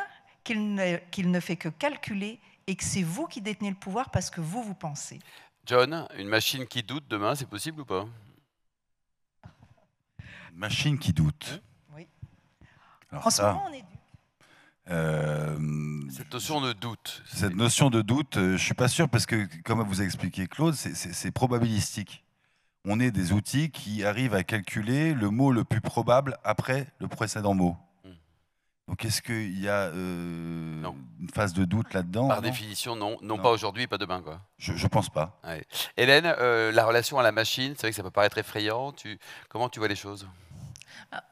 qu'il ne fait que calculer et que c'est vous qui détenez le pouvoir parce que vous pensez. John, une machine qui doute demain, c'est possible ou pas? Une machine qui doute. Oui. Alors en ce moment, on est cette notion de doute. Cette notion de doute, je ne suis pas sûr parce que, comme vous a expliqué Claude, c'est probabilistique. On est des outils qui arrivent à calculer le mot le plus probable après le précédent mot. Donc est-ce qu'il y a une phase de doute là-dedans? Par définition, non. Non, pas aujourd'hui, pas demain, quoi. Je ne pense pas. Ouais. Hélène, la relation à la machine, c'est vrai que ça peut paraître effrayant. Comment tu vois les choses?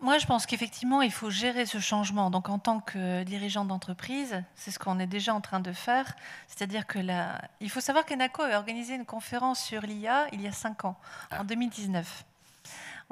Moi, je pense qu'effectivement, il faut gérer ce changement. Donc, en tant que dirigeant d'entreprise, c'est ce qu'on est déjà en train de faire. C'est-à-dire que il faut savoir qu'Enaco a organisé une conférence sur l'IA il y a 5 ans, en 2019.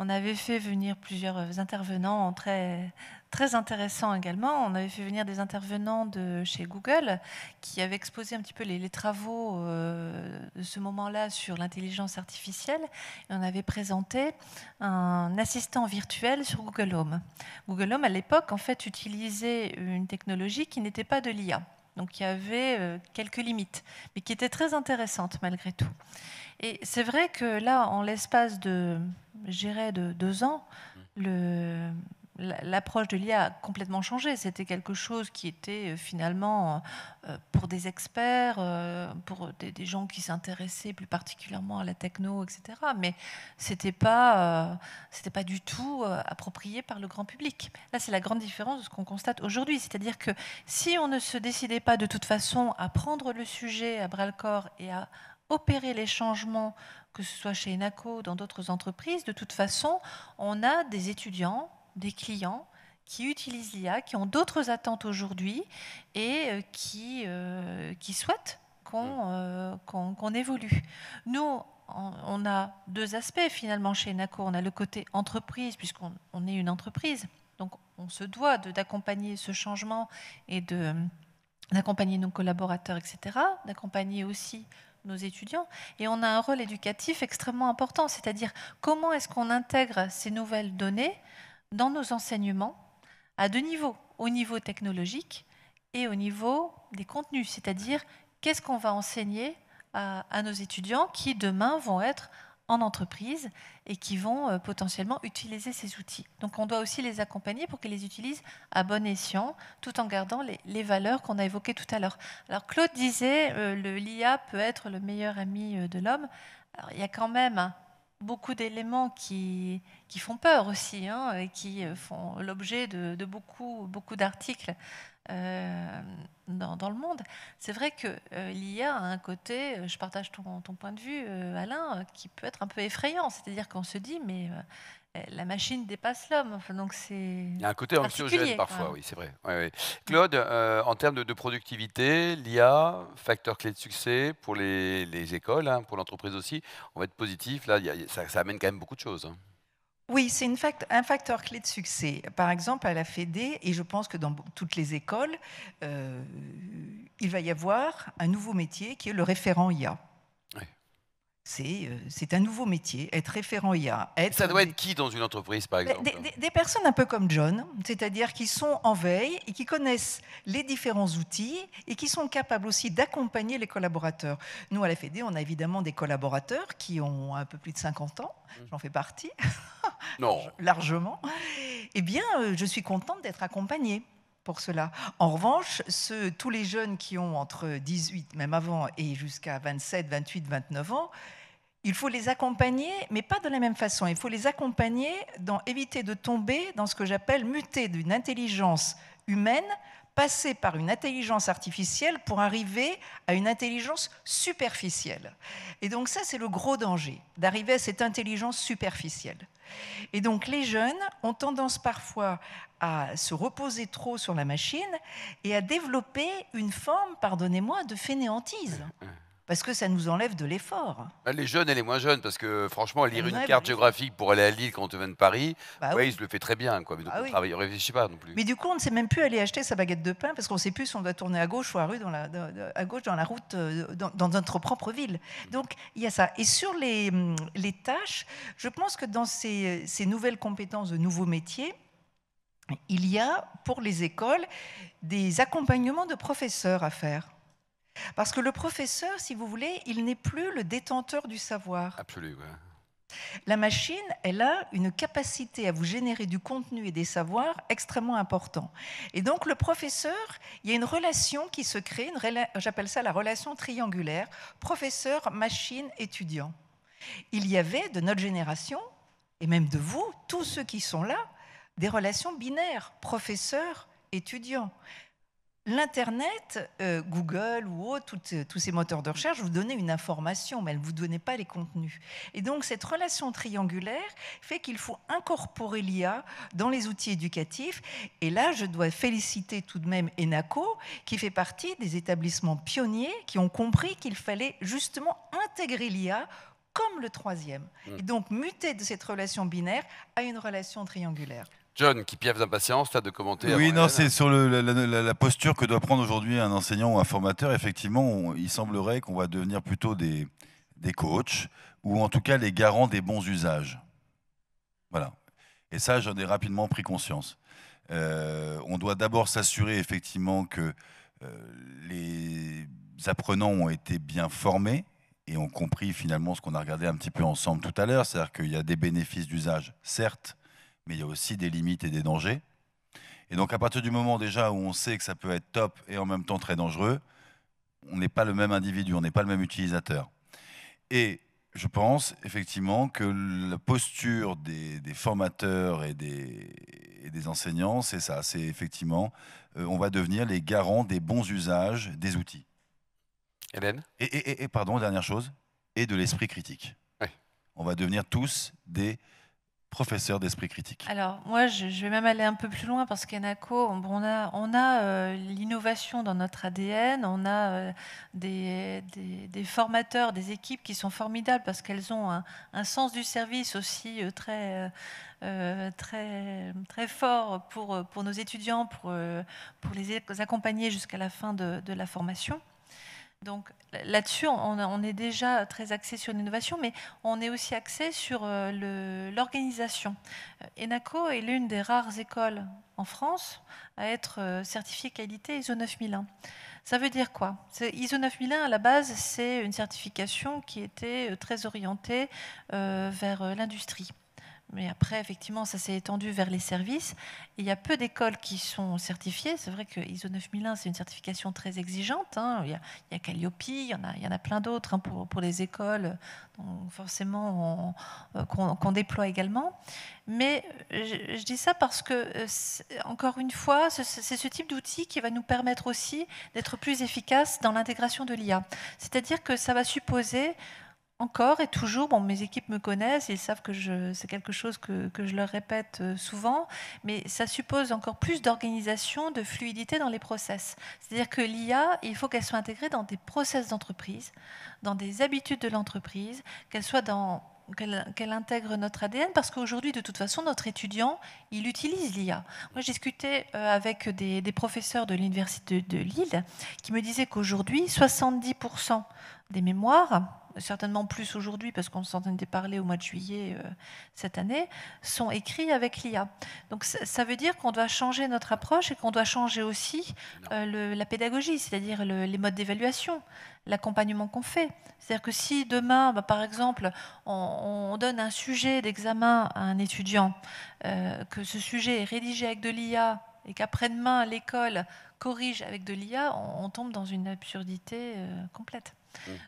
On avait fait venir plusieurs intervenants très, très intéressants également. On avait fait venir des intervenants de chez Google qui avaient exposé un petit peu les travaux de ce moment-là sur l'intelligence artificielle. Et on avait présenté un assistant virtuel sur Google Home. Google Home, à l'époque, en fait, utilisait une technologie qui n'était pas de l'IA. Donc il y avait quelques limites, mais qui était très intéressante malgré tout. Et c'est vrai que là, en l'espace de, je dirais, de 2 ans, l'approche de l'IA a complètement changé. C'était quelque chose qui était finalement pour des experts, pour des gens qui s'intéressaient plus particulièrement à la techno, etc. Mais c'était pas du tout approprié par le grand public. Là, c'est la grande différence de ce qu'on constate aujourd'hui. C'est-à-dire que si on ne se décidait pas de toute façon à prendre le sujet à bras-le-corps et à opérer les changements, que ce soit chez Enaco ou dans d'autres entreprises, de toute façon, on a des étudiants, des clients qui utilisent l'IA, qui ont d'autres attentes aujourd'hui et qui souhaitent qu'on évolue. Nous, on a 2 aspects finalement chez Enaco. On a le côté entreprise, puisqu'on est une entreprise. Donc on se doit d'accompagner ce changement et d'accompagner nos collaborateurs, etc., d'accompagner aussi nos étudiants. Et on a un rôle éducatif extrêmement important, c'est-à-dire comment est-ce qu'on intègre ces nouvelles données dans nos enseignements à 2 niveaux, au niveau technologique et au niveau des contenus, c'est-à-dire qu'est-ce qu'on va enseigner à nos étudiants qui demain vont être en entreprise et qui vont potentiellement utiliser ces outils. Donc on doit aussi les accompagner pour qu'ils les utilisent à bon escient, tout en gardant les valeurs qu'on a évoquées tout à l'heure. Alors Claude disait, l'IA peut être le meilleur ami de l'homme. Alors il y a quand même beaucoup d'éléments qui font peur aussi, et qui font l'objet de beaucoup d'articles dans le monde. C'est vrai que l'IA a un côté, je partage ton point de vue, Alain, qui peut être un peu effrayant. C'est-à-dire qu'on se dit, mais la machine dépasse l'homme. Enfin, donc il y a un côté anxiogène parfois, oui, c'est vrai. Ouais. Claude, en termes de productivité, l'IA, facteur clé de succès pour les écoles, pour l'entreprise aussi, on va être positif. Là, ça amène quand même beaucoup de choses. Oui, c'est un facteur clé de succès. Par exemple, à la FEDE, et je pense que dans toutes les écoles, il va y avoir un nouveau métier qui est le référent IA. Oui. C'est un nouveau métier, être référent IA. Ça doit être qui dans une entreprise, par exemple? Des personnes un peu comme John, c'est-à-dire qui sont en veille et qui connaissent les différents outils et qui sont capables aussi d'accompagner les collaborateurs. Nous, à la FEDE, on a évidemment des collaborateurs qui ont un peu plus de 50 ans, j'en fais partie, non. largement. Eh bien, je suis contente d'être accompagnée pour cela. En revanche, tous les jeunes qui ont entre 18, même avant, et jusqu'à 27, 28, 29 ans, il faut les accompagner, mais pas de la même façon. Il faut les accompagner dans éviter de tomber dans ce que j'appelle muter d'une intelligence humaine, passer par une intelligence artificielle pour arriver à une intelligence superficielle. Et donc ça, c'est le gros danger, d'arriver à cette intelligence superficielle. Et donc les jeunes ont tendance parfois à se reposer trop sur la machine et à développer une forme, pardonnez-moi, de fainéantise. Parce que ça nous enlève de l'effort. Les jeunes et les moins jeunes, parce que franchement, lire une carte géographique pour aller à Lille quand on vient de Paris, il se le fait très bien, quoi. Mais donc on ne réfléchit pas non plus. Mais du coup, on ne sait même plus aller acheter sa baguette de pain parce qu'on ne sait plus si on doit tourner à gauche ou à gauche dans la route, dans notre propre ville. Donc il y a ça. Et sur les tâches, je pense que dans ces nouvelles compétences, de nouveaux métiers, il y a pour les écoles des accompagnements de professeurs à faire. Parce que le professeur, si vous voulez, il n'est plus le détenteur du savoir. Absolument. La machine, elle a une capacité à vous générer du contenu et des savoirs extrêmement importants. Et donc, le professeur, il y a une relation qui se crée, j'appelle ça la relation triangulaire, professeur, machine, étudiant. Il y avait, de notre génération, et même de vous, tous ceux qui sont là, des relations binaires, professeur, étudiant. L'Internet, Google ou autre, tous ces moteurs de recherche vous donnent une information, mais elles ne vous donnent pas les contenus. Et donc, cette relation triangulaire fait qu'il faut incorporer l'IA dans les outils éducatifs. Et là, je dois féliciter tout de même ENACO, qui fait partie des établissements pionniers qui ont compris qu'il fallait justement intégrer l'IA comme le troisième. Et donc, muter de cette relation binaire à une relation triangulaire. John, qui piaffe d'impatience, tu as de commenter. Oui, non, c'est sur la posture que doit prendre aujourd'hui un enseignant ou un formateur. Effectivement, il semblerait qu'on va devenir plutôt des coachs, ou en tout cas les garants des bons usages. Voilà. Et ça, j'en ai rapidement pris conscience. On doit d'abord s'assurer effectivement que les apprenants ont été bien formés et ont compris finalement ce qu'on a regardé un petit peu ensemble tout à l'heure, c'est-à-dire qu'il y a des bénéfices d'usage, certes, mais il y a aussi des limites et des dangers. Et donc, à partir du moment déjà où on sait que ça peut être top et en même temps très dangereux, on n'est pas le même individu, on n'est pas le même utilisateur. Et je pense effectivement que la posture des formateurs et des enseignants, c'est ça, c'est effectivement, on va devenir les garants des bons usages des outils. Hélène ? Et pardon, dernière chose, et de l'esprit critique. Oui. On va devenir tous des professeur d'esprit critique. Alors, moi, je vais même aller un peu plus loin parce qu'ENACO, on a l'innovation dans notre ADN, on a des formateurs, des équipes qui sont formidables parce qu'elles ont un sens du service aussi très fort pour nos étudiants, pour les accompagner jusqu'à la fin de la formation. Donc là-dessus, on est déjà très axé sur l'innovation, mais on est aussi axé sur l'organisation. ENACO est l'une des rares écoles en France à être certifiée qualité ISO 9001. Ça veut dire quoi ? ISO 9001, à la base, c'est une certification qui était très orientée vers l'industrie. Mais après, effectivement, ça s'est étendu vers les services. Et il y a peu d'écoles qui sont certifiées. C'est vrai que ISO 9001, c'est une certification très exigeante. Hein. Il y a Calliope, il y en a plein d'autres hein, pour les écoles, donc forcément qu'on déploie également. Mais je dis ça parce que, encore une fois, c'est ce type d'outil qui va nous permettre aussi d'être plus efficaces dans l'intégration de l'IA. C'est-à-dire que ça va supposer encore et toujours, bon, mes équipes me connaissent, ils savent que c'est quelque chose que je leur répète souvent, mais ça suppose encore plus d'organisation, de fluidité dans les process. C'est-à-dire que l'IA, il faut qu'elle soit intégrée dans des process d'entreprise, dans des habitudes de l'entreprise, qu'elle intègre notre ADN, parce qu'aujourd'hui, de toute façon, notre étudiant, il utilise l'IA. Moi, j'ai discuté avec des professeurs de l'Université de Lille qui me disaient qu'aujourd'hui, 70% des mémoires, certainement plus aujourd'hui parce qu'on s'entendait parler au mois de juillet cette année, sont écrits avec l'IA. Donc ça veut dire qu'on doit changer notre approche et qu'on doit changer aussi la pédagogie, c'est-à-dire les modes d'évaluation, l'accompagnement qu'on fait. C'est-à-dire que si demain, par exemple, on donne un sujet d'examen à un étudiant, que ce sujet est rédigé avec de l'IA et qu'après-demain, l'école corrige avec de l'IA, on tombe dans une absurdité complète.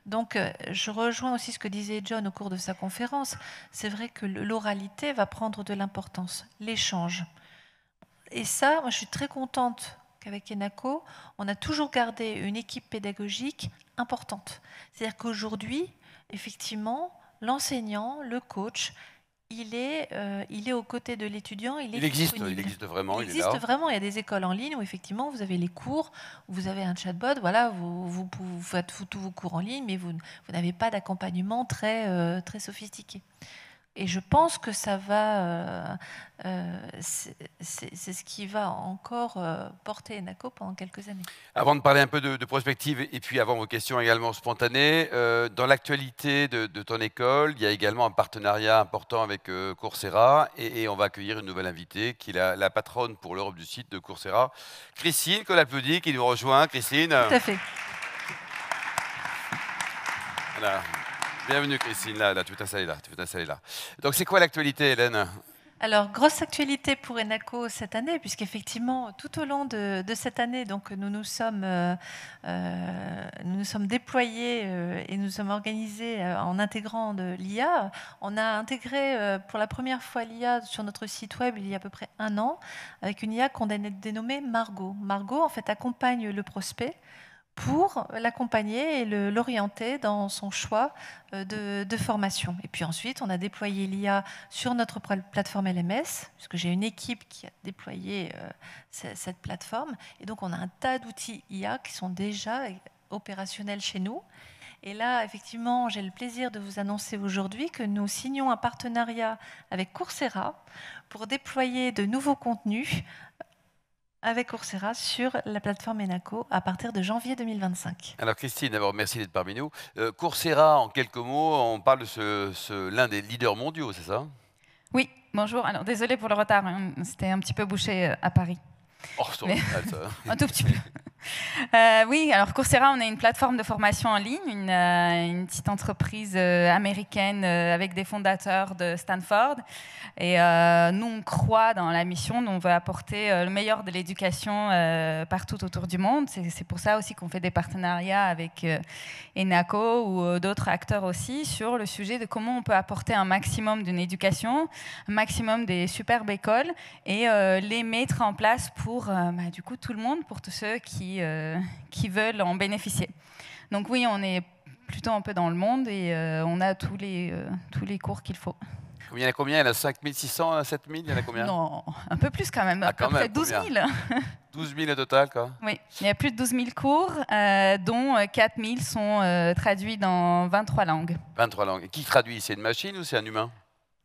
Donc, je rejoins aussi ce que disait John au cours de sa conférence. C'est vrai que l'oralité va prendre de l'importance, l'échange. Et ça, moi, je suis très contente qu'avec ENACO, on a toujours gardé une équipe pédagogique importante. C'est-à-dire qu'aujourd'hui, effectivement, l'enseignant, le coach, il est aux côtés de l'étudiant. Il existe vraiment. Il existe vraiment. Il y a des écoles en ligne où effectivement vous avez les cours, où vous avez un chatbot. Voilà, vous faites tous vos cours en ligne, mais vous n'avez pas d'accompagnement très sophistiqué. Et je pense que ça va, c'est ce qui va encore porter Enaco pendant quelques années. Avant de parler un peu de prospective, et puis avant vos questions également spontanées, dans l'actualité de ton école, il y a également un partenariat important avec Coursera, et on va accueillir une nouvelle invitée, qui est la patronne pour l'Europe du site de Coursera, Christine, qu'on applaudit, qui nous rejoint. Christine. Tout à fait. Voilà. Bienvenue Christine, là, tu veux t'installer là. Donc c'est quoi l'actualité, Hélène? Alors, grosse actualité pour Enaco cette année, puisqu'effectivement, tout au long de cette année, donc, nous nous sommes déployés et nous sommes organisés en intégrant de l'IA. On a intégré pour la première fois l'IA sur notre site web il y a à peu près 1 an, avec une IA qu'on a dénommée Margot. Margot, en fait, accompagne le prospect pour l'accompagner et l'orienter dans son choix de formation. Et puis ensuite, on a déployé l'IA sur notre plateforme LMS, puisque j'ai une équipe qui a déployé cette plateforme. Et donc, on a un tas d'outils IA qui sont déjà opérationnels chez nous. Et là, effectivement, j'ai le plaisir de vous annoncer aujourd'hui que nous signons un partenariat avec Coursera pour déployer de nouveaux contenus avec Coursera sur la plateforme Enaco à partir de janvier 2025. Alors Christine, d'abord merci d'être parmi nous. Coursera, en quelques mots, on parle de l'un des leaders mondiaux, c'est ça? Oui, bonjour. Alors désolé pour le retard, hein. C'était un petit peu bouché à Paris. Oh, c'est normal, ça. Un tout petit peu. Oui, alors Coursera, on est une plateforme de formation en ligne, une petite entreprise américaine avec des fondateurs de Stanford. Et nous, on croit dans la mission, on veut apporter le meilleur de l'éducation partout autour du monde. C'est pour ça aussi qu'on fait des partenariats avec Enaco ou d'autres acteurs aussi sur le sujet de comment on peut apporter un maximum d'une éducation, un maximum des superbes écoles et les mettre en place pour du coup, tout le monde, pour tous ceux qui veulent en bénéficier. Donc oui, on est plutôt un peu dans le monde et on a tous les cours qu'il faut. Il y en a combien? Il y en a 5600, 7000? Il y en a combien? Non, un peu plus quand même, à peu près 12 000. 12 000 au total, quoi? Oui, il y a plus de 12 000 cours, dont 4 000 sont traduits dans 23 langues. 23 langues. Et qui traduit? C'est une machine ou c'est un humain?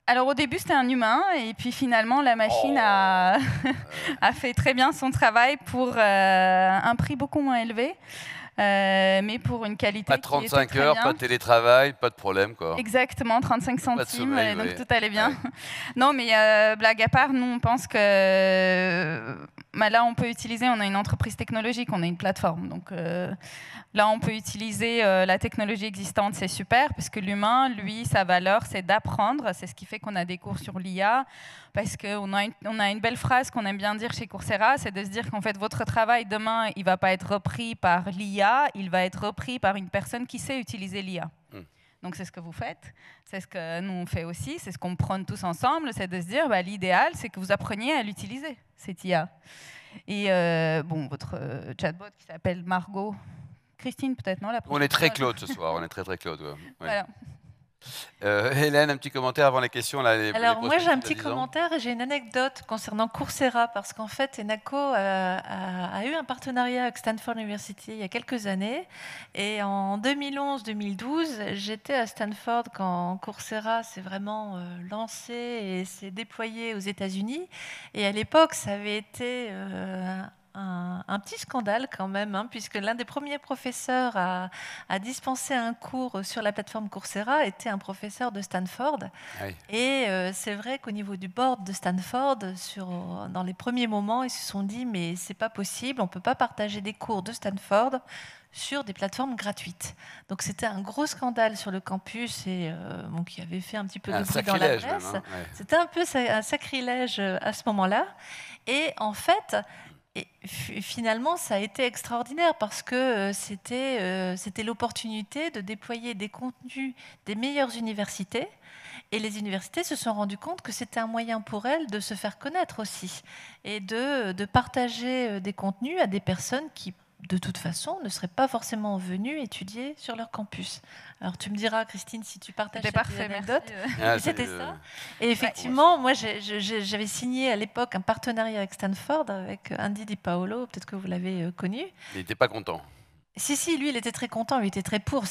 Alors au début c'était un humain et puis finalement la machine a fait très bien son travail pour un prix beaucoup moins élevé, mais pour une qualité pas 35 qui était heures, très bien. Pas de télétravail, pas de problème quoi. Exactement, 35 centimes, sommeil, donc oui. tout allait bien. Ouais. Non mais blague à part, nous on pense que là on peut utiliser, on a une entreprise technologique, on a une plateforme, donc là on peut utiliser la technologie existante, c'est super, parce que l'humain, lui, sa valeur c'est d'apprendre, c'est ce qui fait qu'on a des cours sur l'IA, parce qu'on a une belle phrase qu'on aime bien dire chez Coursera, c'est de se dire qu'en fait votre travail demain, il ne va pas être repris par l'IA, il va être repris par une personne qui sait utiliser l'IA. Donc c'est ce que vous faites, c'est ce que nous on fait aussi, c'est ce qu'on prône tous ensemble, c'est de se dire l'idéal c'est que vous appreniez à l'utiliser, cette IA. Et votre chatbot qui s'appelle Margot, Christine peut-être, non? On est très Claude ce soir, on est très Claude. Ouais. Voilà. Hélène, un petit commentaire avant les questions là, Alors moi j'ai un petit commentaire et j'ai une anecdote concernant Coursera parce qu'en fait Enaco a eu un partenariat avec Stanford University il y a quelques années et en 2011-2012 j'étais à Stanford quand Coursera s'est vraiment lancé et s'est déployé aux États-Unis et à l'époque ça avait été un petit scandale quand même, puisque l'un des premiers professeurs à dispenser un cours sur la plateforme Coursera était un professeur de Stanford. Oui. Et c'est vrai qu'au niveau du board de Stanford, dans les premiers moments, ils se sont dit mais c'est pas possible, on peut pas partager des cours de Stanford sur des plateformes gratuites. Donc c'était un gros scandale sur le campus et qui avait fait un petit peu de bruit dans la presse. Même, hein, ouais. C'était un peu un sacrilège à ce moment-là. Et en fait, et finalement, ça a été extraordinaire parce que c'était l'opportunité de déployer des contenus des meilleures universités. Et les universités se sont rendues compte que c'était un moyen pour elles de se faire connaître aussi et de partager des contenus à des personnes qui de toute façon, ne seraient pas forcément venus étudier sur leur campus. Alors tu me diras, Christine, si tu partages cette anecdote. C'était ça. Et effectivement, moi, j'avais signé à l'époque un partenariat avec Stanford, avec Andy Di Paolo, peut-être que vous l'avez connu. Il n'était pas content. Si, lui, il était très content, lui, il était très pour.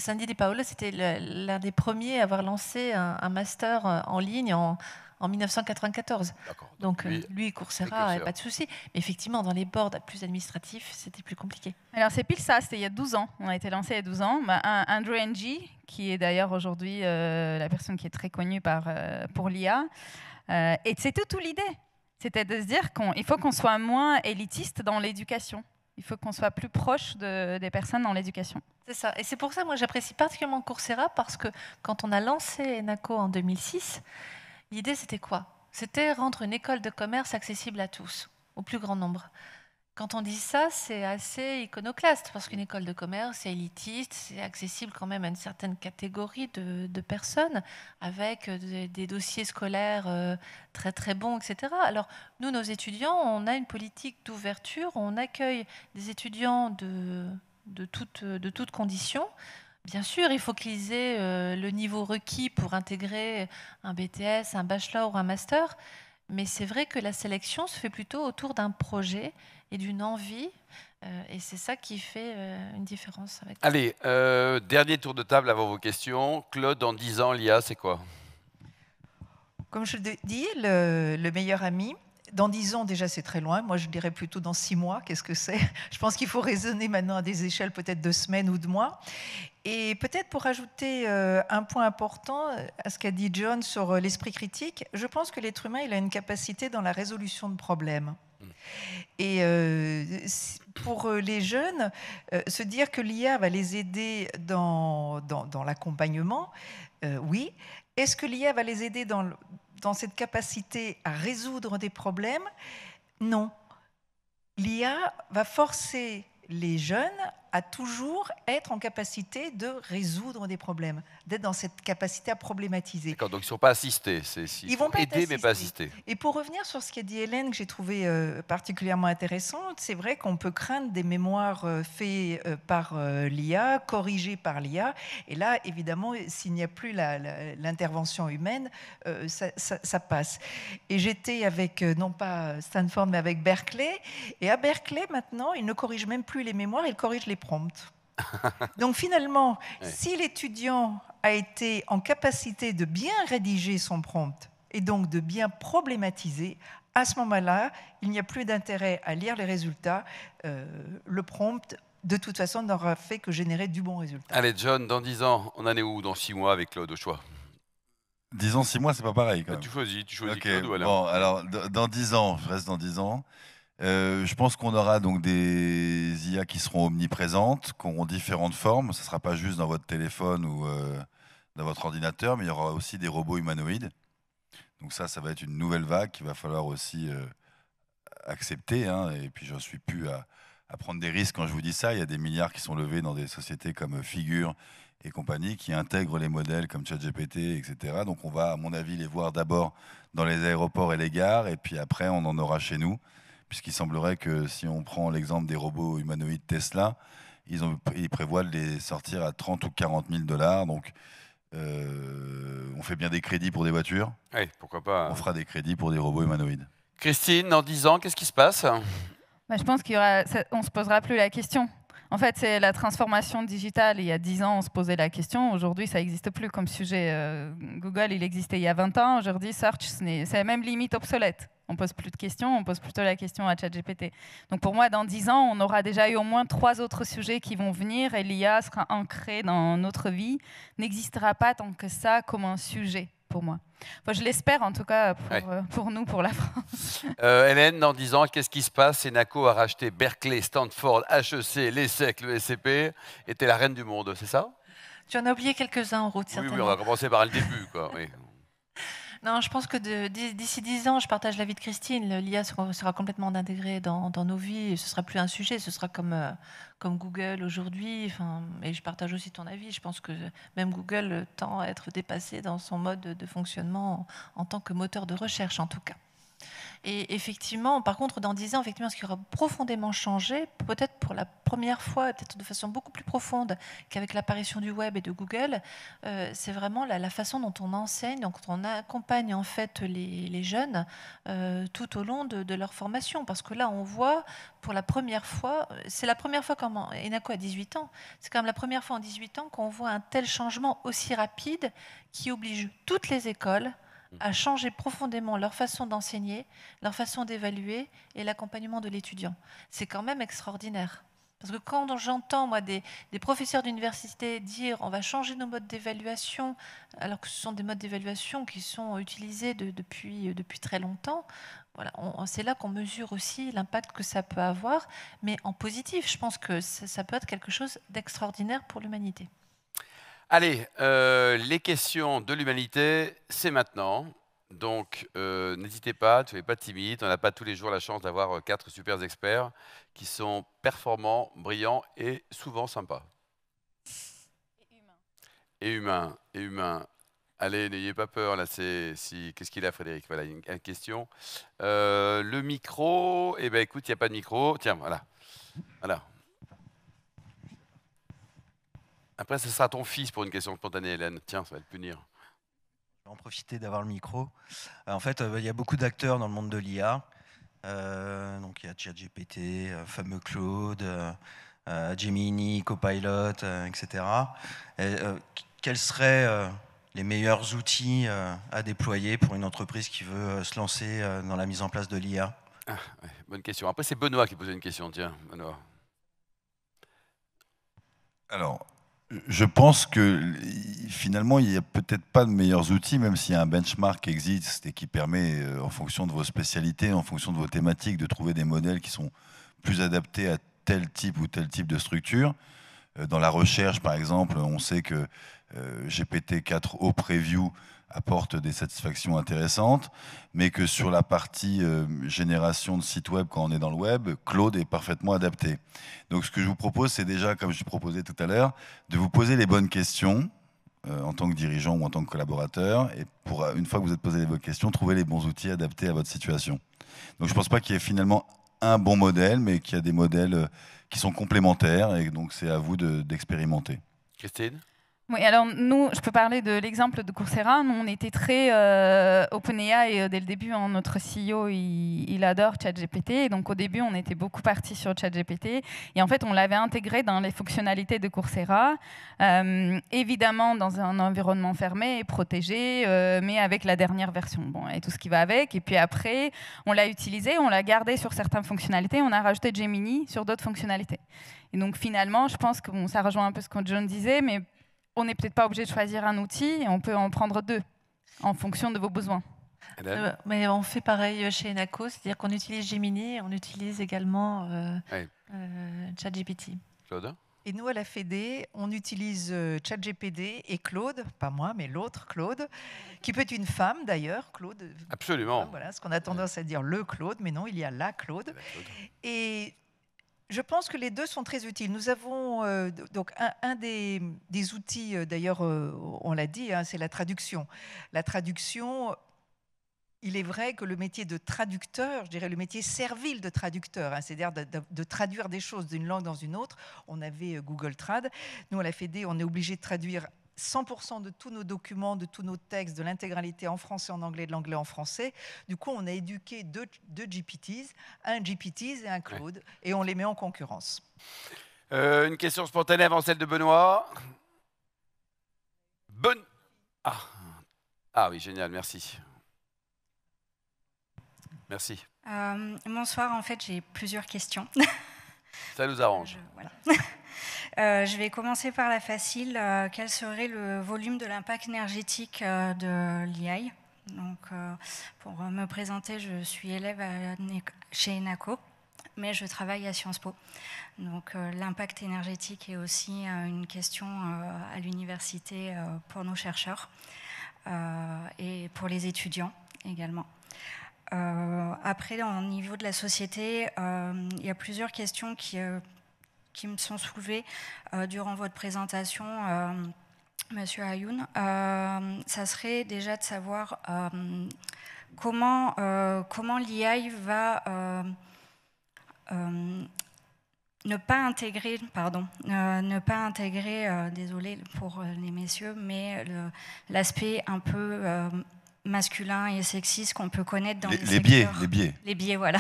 Andy Di Paolo, c'était l'un des premiers à avoir lancé un master en ligne en 1994. Donc lui, Coursera, pas de souci. Mais effectivement, dans les boards plus administratifs, c'était plus compliqué. Alors c'est pile ça, c'était il y a 12 ans. On a été lancé il y a 12 ans. Andrew Ng, qui est d'ailleurs aujourd'hui la personne qui est très connue pour l'IA. Et c'était toute l'idée. C'était de se dire qu'il faut qu'on soit moins élitiste dans l'éducation. Il faut qu'on soit plus proche des personnes dans l'éducation. C'est ça. Et c'est pour ça que moi j'apprécie particulièrement Coursera, parce que quand on a lancé ENACO en 2006, l'idée, c'était quoi? C'était rendre une école de commerce accessible à tous, au plus grand nombre. Quand on dit ça, c'est assez iconoclaste, parce qu'une école de commerce, c'est élitiste, c'est accessible quand même à une certaine catégorie de personnes, avec des dossiers scolaires très très bons, etc. Alors, nous, nos étudiants, on a une politique d'ouverture, on accueille des étudiants de toutes conditions. Bien sûr, il faut qu'ils aient le niveau requis pour intégrer un BTS, un bachelor ou un master, mais c'est vrai que la sélection se fait plutôt autour d'un projet et d'une envie, et c'est ça qui fait une différence. Allez, dernier tour de table avant vos questions. Claude, dans 10 ans, l'IA, c'est quoi? Comme je le dis, le meilleur ami. Dans 10 ans, déjà, c'est très loin. Moi, je dirais plutôt dans 6 mois. Qu'est-ce que c'est? Je pense qu'il faut raisonner maintenant à des échelles peut-être de semaines ou de mois. Et peut-être pour ajouter un point important à ce qu'a dit John sur l'esprit critique, je pense que l'être humain, il a une capacité dans la résolution de problèmes. Et pour les jeunes, se dire que l'IA va les aider dans l'accompagnement, oui. Est-ce que l'IA va les aider dans cette capacité à résoudre des problèmes? Non. L'IA va forcer les jeunes à toujours être en capacité de résoudre des problèmes, d'être dans cette capacité à problématiser. D'accord, donc ils ne sont pas assistés. Ils vont aider, mais pas assistés. Et pour revenir sur ce qu'a dit Hélène, que j'ai trouvé particulièrement intéressante, c'est vrai qu'on peut craindre des mémoires faits par l'IA, corrigés par l'IA. Et là, évidemment, s'il n'y a plus l'intervention humaine, ça passe. Et j'étais avec, non pas Stanford, mais avec Berkeley. Et à Berkeley, maintenant, ils ne corrigent même plus les mémoires, ils corrigent les prompts. Donc finalement, si l'étudiant a été en capacité de bien rédiger son prompt et donc de bien problématiser, à ce moment-là, il n'y a plus d'intérêt à lire les résultats. Le prompt, de toute façon, n'aura fait que générer du bon résultat. Allez, John, dans 10 ans, on en est où dans 6 mois avec Claude au choix? 10 ans, 6 mois, c'est pas pareil quand même. Tu choisis okay. Claude ou Alain? Bon, alors, dans 10 ans, je reste dans 10 ans. Je pense qu'on aura donc des IA qui seront omniprésentes, qui auront différentes formes. Ce ne sera pas juste dans votre téléphone ou dans votre ordinateur, mais il y aura aussi des robots humanoïdes. Donc ça va être une nouvelle vague qu'il va falloir aussi accepter. Hein. Et puis j'en suis plus à prendre des risques quand je vous dis ça. Il y a des milliards qui sont levés dans des sociétés comme Figure et compagnie qui intègrent les modèles comme ChatGPT, etc. Donc on va, à mon avis, les voir d'abord dans les aéroports et les gares, et puis après on en aura chez nous. Puisqu'il semblerait que si on prend l'exemple des robots humanoïdes Tesla, ils prévoient de les sortir à 30 ou 40 000 $. Donc, on fait bien des crédits pour des voitures. Oui, pourquoi pas. On fera des crédits pour des robots humanoïdes. Christine, dans 10 ans, qu'est-ce qui se passe? Je pense qu'on ne se posera plus la question. En fait, c'est la transformation digitale. Il y a 10 ans, on se posait la question. Aujourd'hui, ça n'existe plus comme sujet. Google, il existait il y a 20 ans. Aujourd'hui, Search, c'est même limite obsolète. On ne pose plus de questions, on pose plutôt la question à ChatGPT. Donc pour moi, dans 10 ans, on aura déjà eu au moins 3 autres sujets qui vont venir et l'IA sera ancrée dans notre vie, n'existera pas tant que ça comme un sujet pour moi. Enfin, je l'espère en tout cas pour nous, pour la France. Hélène, dans 10 ans, qu'est-ce qui se passe? ENACO a racheté Berkeley, Stanford, HEC, l'ESSEC, le SCP, était la reine du monde, c'est ça? Tu en as oublié quelques-uns en route, certainement. Oui, on va commencer par le début, quoi. Oui. Non, je pense que d'ici 10 ans, je partage l'avis de Christine, l'IA sera complètement intégrée dans nos vies, et ce ne sera plus un sujet, ce sera comme Google aujourd'hui, et je partage aussi ton avis, je pense que même Google tend à être dépassé dans son mode de fonctionnement en tant que moteur de recherche en tout cas. Et effectivement, par contre, dans 10 ans, effectivement, ce qui aura profondément changé, peut-être pour la première fois, peut-être de façon beaucoup plus profonde qu'avec l'apparition du web et de Google, c'est vraiment la façon dont on enseigne, dont on accompagne en fait les jeunes tout au long de leur formation. Parce que là, on voit pour la première fois, c'est la première fois quand Enaco a 18 ans, c'est quand même la première fois en 18 ans qu'on voit un tel changement aussi rapide qui oblige toutes les écoles à changer profondément leur façon d'enseigner, leur façon d'évaluer et l'accompagnement de l'étudiant. C'est quand même extraordinaire. Parce que quand j'entends, moi, des professeurs d'université dire on va changer nos modes d'évaluation, alors que ce sont des modes d'évaluation qui sont utilisés depuis très longtemps, voilà, c'est là qu'on mesure aussi l'impact que ça peut avoir, mais en positif. Je pense que ça peut être quelque chose d'extraordinaire pour l'humanité. Allez, les questions de l'humanité, c'est maintenant. Donc, n'hésitez pas, ne soyez pas timide. On n'a pas tous les jours la chance d'avoir 4 super experts qui sont performants, brillants et souvent sympas. Et humains. Et humains. Allez, n'ayez pas peur. Là, qu'est-ce qu'il a, Frédéric? Voilà, une question. Le micro, eh bien, écoute, il n'y a pas de micro. Tiens, voilà. Voilà. Après, ce sera ton fils pour une question spontanée, Hélène. Tiens, ça va te punir. Je vais en profiter d'avoir le micro. En fait, il y a beaucoup d'acteurs dans le monde de l'IA. Donc, il y a ChatGPT, fameux Claude, Gemini, Copilot, etc. Quels seraient les meilleurs outils à déployer pour une entreprise qui veut se lancer dans la mise en place de l'IA? Ouais, bonne question. Après, c'est Benoît qui posait une question. Tiens, Benoît. Alors, je pense que finalement, il n'y a peut-être pas de meilleurs outils, même s'il y a un benchmark qui existe et qui permet, en fonction de vos spécialités, en fonction de vos thématiques, de trouver des modèles qui sont plus adaptés à tel type ou tel type de structure. Dans la recherche, par exemple, on sait que GPT-4o Preview apporte des satisfactions intéressantes, mais que sur la partie génération de sites web, quand on est dans le web, Claude est parfaitement adapté. Donc ce que je vous propose, c'est déjà, comme je proposais tout à l'heure, de vous poser les bonnes questions en tant que dirigeant ou en tant que collaborateur, et pour, une fois que vous êtes posé les bonnes questions, trouver les bons outils adaptés à votre situation. Donc je ne pense pas qu'il y ait finalement un bon modèle, mais qu'il y a des modèles qui sont complémentaires, et donc c'est à vous d'expérimenter. Christine? Oui, alors nous, je peux parler de l'exemple de Coursera. Nous, on était très OpenAI dès le début. Notre CEO, il adore ChatGPT. Et donc, au début, on était beaucoup parti sur ChatGPT. Et en fait, on l'avait intégré dans les fonctionnalités de Coursera. Évidemment, dans un environnement fermé et protégé, mais avec la dernière version. Bon, et tout ce qui va avec. Et puis après, on l'a utilisé, on l'a gardé sur certaines fonctionnalités. On a rajouté Gemini sur d'autres fonctionnalités. Et donc, finalement, je pense que bon, ça rejoint un peu ce que John disait, mais on n'est peut-être pas obligé de choisir un outil, et on peut en prendre 2 en fonction de vos besoins. Mais on fait pareil chez Enaco, c'est-à-dire qu'on utilise Gemini, on utilise également ChatGPT. Claude? Et nous, à la Fédé, on utilise ChatGPT et Claude, pas moi, mais l'autre Claude, qui peut être une femme d'ailleurs, Claude. Absolument. Voilà, ce qu'on a tendance à dire le Claude, mais non, il y a la Claude. Et je pense que les deux sont très utiles. Nous avons donc un des outils, d'ailleurs, on l'a dit, hein, c'est la traduction. La traduction, il est vrai que le métier de traducteur, je dirais le métier servile de traducteur, hein, c'est-à-dire de traduire des choses d'une langue dans une autre. On avait Google Trad. Nous, à la Fédé, on est obligé de traduire 100% de tous nos documents, de tous nos textes, de l'intégralité en français, en anglais, de l'anglais en français. Du coup, on a éduqué deux GPTs, un GPTs et un Claude, et on les met en concurrence. Une question spontanée avant celle de Benoît. Ah oui, génial, merci. Merci. Bonsoir, en fait, j'ai plusieurs questions. Ça nous arrange. Voilà. Je vais commencer par la facile. Quel serait le volume de l'impact énergétique de l'IA? Donc, pour me présenter, je suis élève chez Enaco, mais je travaille à Sciences Po. Donc, l'impact énergétique est aussi une question à l'université pour nos chercheurs et pour les étudiants également. Après, au niveau de la société, il y a plusieurs questions qui me sont soulevées durant votre présentation, Monsieur Ayoun. Ça serait déjà de savoir comment l'IA va ne pas intégrer, désolé pour les messieurs, mais l'aspect un peu masculin et sexiste qu'on peut connaître dans les biais. Les biais, voilà.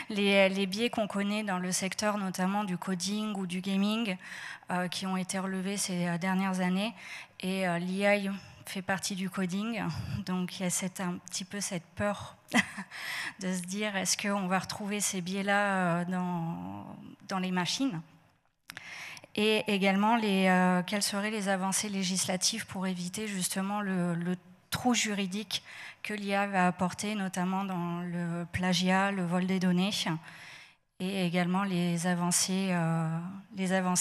Les biais qu'on connaît dans le secteur, notamment du coding ou du gaming, qui ont été relevés ces dernières années. Et l'IA fait partie du coding, donc il y a un petit peu cette peur de se dire est-ce qu'on va retrouver ces biais-là dans les machines, et également quelles seraient les avancées législatives pour éviter justement le trou juridique que l'IA va apporter, notamment dans le plagiat, le vol des données, et également les avancées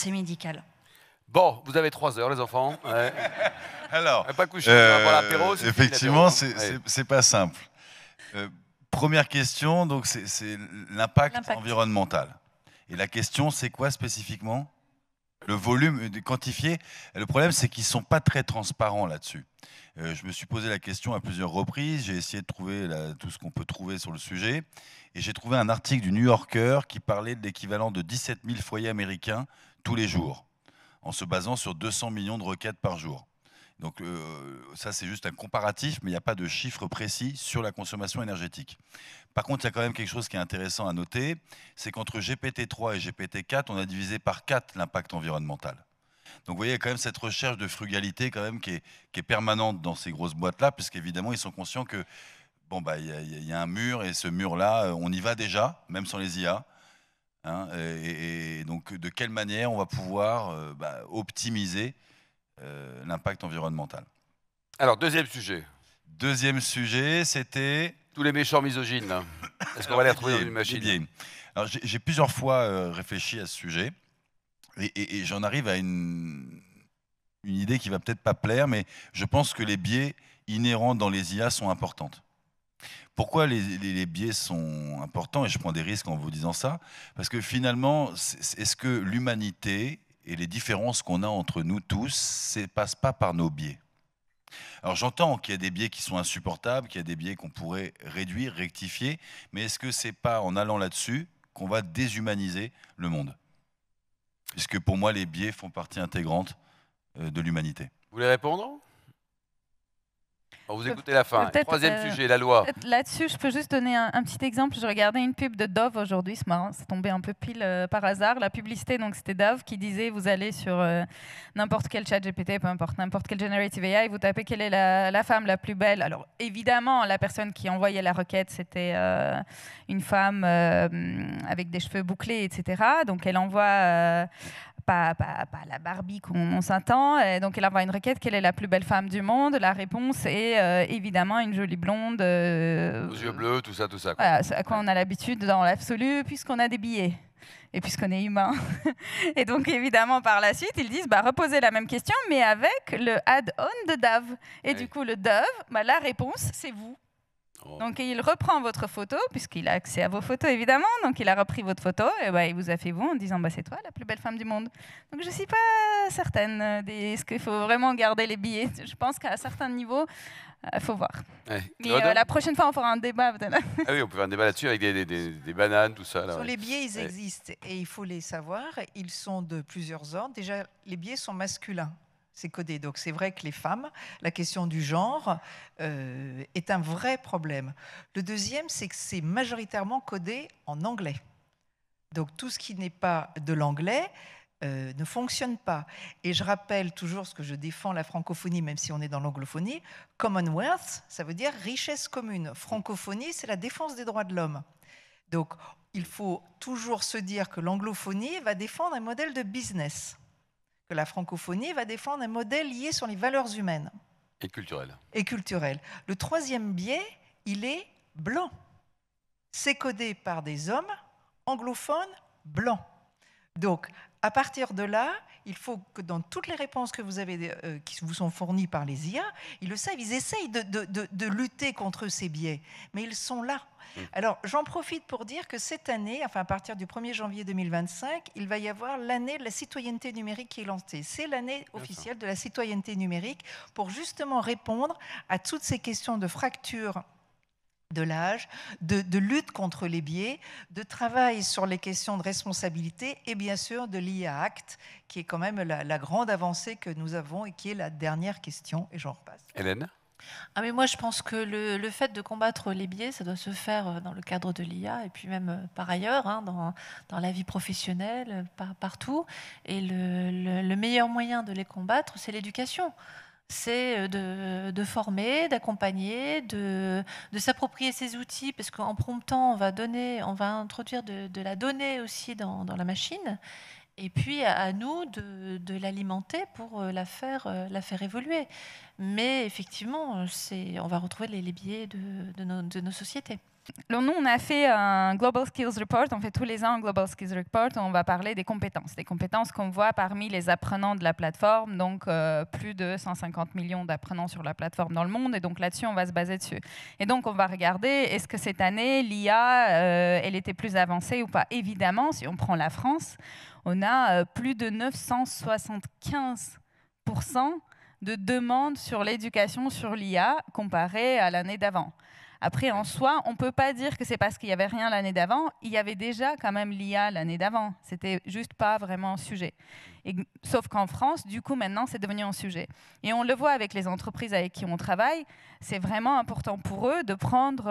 médicales. Bon, vous avez 3 heures, les enfants. Ouais. Alors, pas couché, l'apéro, effectivement, c'est pas simple. Première question, donc c'est l'impact environnemental. Et la question, c'est quoi spécifiquement? Le volume quantifié. Le problème, c'est qu'ils ne sont pas très transparents là-dessus. Je me suis posé la question à plusieurs reprises. J'ai essayé de trouver tout ce qu'on peut trouver sur le sujet. Et j'ai trouvé un article du New Yorker qui parlait de l'équivalent de 17 000 foyers américains tous les jours, en se basant sur 200 millions de requêtes par jour. Donc ça, c'est juste un comparatif, mais il n'y a pas de chiffre précis sur la consommation énergétique. Par contre, il y a quand même quelque chose qui est intéressant à noter, c'est qu'entre GPT-3 et GPT-4, on a divisé par 4 l'impact environnemental. Donc vous voyez, il y a quand même cette recherche de frugalité quand même qui est permanente dans ces grosses boîtes-là, puisqu'évidemment, ils sont conscients que bon, y a un mur, et ce mur-là, on y va déjà, même sans les IA. Hein, et donc, de quelle manière on va pouvoir optimiser l'impact environnemental. Alors, deuxième sujet. Deuxième sujet, c'était... Tous les méchants misogynes. Est-ce qu'on va les retrouver dans une machine? Alors, j'ai plusieurs fois réfléchi à ce sujet, et j'en arrive à une idée qui va peut-être pas plaire, mais je pense que les biais inhérents dans les IA sont importantes. Pourquoi les biais sont importants? Et je prends des risques en vous disant ça, parce que finalement, est-ce que l'humanité et les différences qu'on a entre nous tous ne passent pas par nos biais? Alors j'entends qu'il y a des biais qui sont insupportables, qu'il y a des biais qu'on pourrait réduire, rectifier, mais est-ce que ce n'est pas en allant là-dessus qu'on va déshumaniser le monde? Puisque pour moi, les biais font partie intégrante de l'humanité. Vous voulez répondre? Vous écoutez la fin. Troisième sujet, la loi. Là-dessus, je peux juste donner un petit exemple. Je regardais une pub de Dove aujourd'hui, c'est marrant, c'est tombé un peu pile par hasard. La publicité, donc c'était Dove qui disait, vous allez sur n'importe quel chat GPT, peu importe, n'importe quel generative AI, vous tapez quelle est la femme la plus belle. Alors évidemment, la personne qui envoyait la requête, c'était une femme avec des cheveux bouclés, etc. Donc elle envoie... Pas la Barbie qu'on s'attend. Donc, elle envoie une requête. Quelle est la plus belle femme du monde? La réponse est évidemment une jolie blonde. Aux yeux bleus, tout ça. Quoi. Voilà, à quoi on a l'habitude dans l'absolu, puisqu'on a des billets et puisqu'on est humain. Et donc, évidemment, par la suite, ils disent reposez la même question, mais avec le add-on de Dove. Et du coup, le Dove, la réponse, c'est vous. Donc il reprend votre photo, puisqu'il a accès à vos photos évidemment, donc il a repris votre photo et il vous a fait vous en disant c'est toi la plus belle femme du monde. Donc je ne suis pas certaine est-ce qu'il faut vraiment garder les billets. Je pense qu'à un certain niveau, il faut voir. Ouais. Mais la prochaine fois on fera un débat peut-être. Ah oui, on peut faire un débat là-dessus avec des bananes, tout ça. Là, sur les biais, ils existent et il faut les savoir. Ils sont de plusieurs ordres. Déjà, les biais sont masculins. C'est codé. Donc c'est vrai que les femmes, la question du genre est un vrai problème. Le deuxième, c'est que c'est majoritairement codé en anglais. Donc tout ce qui n'est pas de l'anglais ne fonctionne pas. Et je rappelle toujours ce que je défends, la francophonie, même si on est dans l'anglophonie. Commonwealth, ça veut dire richesse commune. Francophonie, c'est la défense des droits de l'homme. Donc il faut toujours se dire que l'anglophonie va défendre un modèle de business. Que la francophonie va défendre un modèle lié sur les valeurs humaines. Et culturelles. Et culturelles. Le troisième biais, il est blanc. C'est codé par des hommes anglophones blancs. Donc, à partir de là, il faut que dans toutes les réponses que vous avez, qui vous sont fournies par les IA, ils le savent, ils essayent de lutter contre ces biais, mais ils sont là. Alors, j'en profite pour dire que cette année, enfin à partir du 1er janvier 2025, il va y avoir l'année de la citoyenneté numérique qui est lancée. C'est l'année officielle de la citoyenneté numérique pour justement répondre à toutes ces questions de fracture de l'âge, de lutte contre les biais, de travail sur les questions de responsabilité et bien sûr de l'IA Act, qui est quand même la grande avancée que nous avons et qui est la dernière question, et j'en repasse. Hélène? Ah, mais moi, je pense que le fait de combattre les biais, ça doit se faire dans le cadre de l'IA et puis même par ailleurs, hein, dans la vie professionnelle, partout. Et le meilleur moyen de les combattre, c'est l'éducation. C'est de former, d'accompagner, de s'approprier ces outils, parce qu'en promptant, on va introduire de la donnée aussi dans la machine, et puis à nous de l'alimenter pour la faire évoluer. Mais effectivement, on va retrouver les biais de nos sociétés. Alors nous, on a fait un Global Skills Report, on fait tous les ans un Global Skills Report, où on va parler des compétences qu'on voit parmi les apprenants de la plateforme, donc plus de 150 millions d'apprenants sur la plateforme dans le monde, et donc là-dessus, on va se baser dessus. Et donc, on va regarder, est-ce que cette année, l'IA, elle était plus avancée ou pas? Évidemment, si on prend la France, on a plus de 975% de demandes sur l'éducation sur l'IA comparé à l'année d'avant. Après, en soi, on ne peut pas dire que c'est parce qu'il n'y avait rien l'année d'avant. Il y avait déjà quand même l'IA l'année d'avant. C'était juste pas vraiment un sujet. Sauf qu'en France, du coup, maintenant, c'est devenu un sujet. Et on le voit avec les entreprises avec qui on travaille. C'est vraiment important pour eux de prendre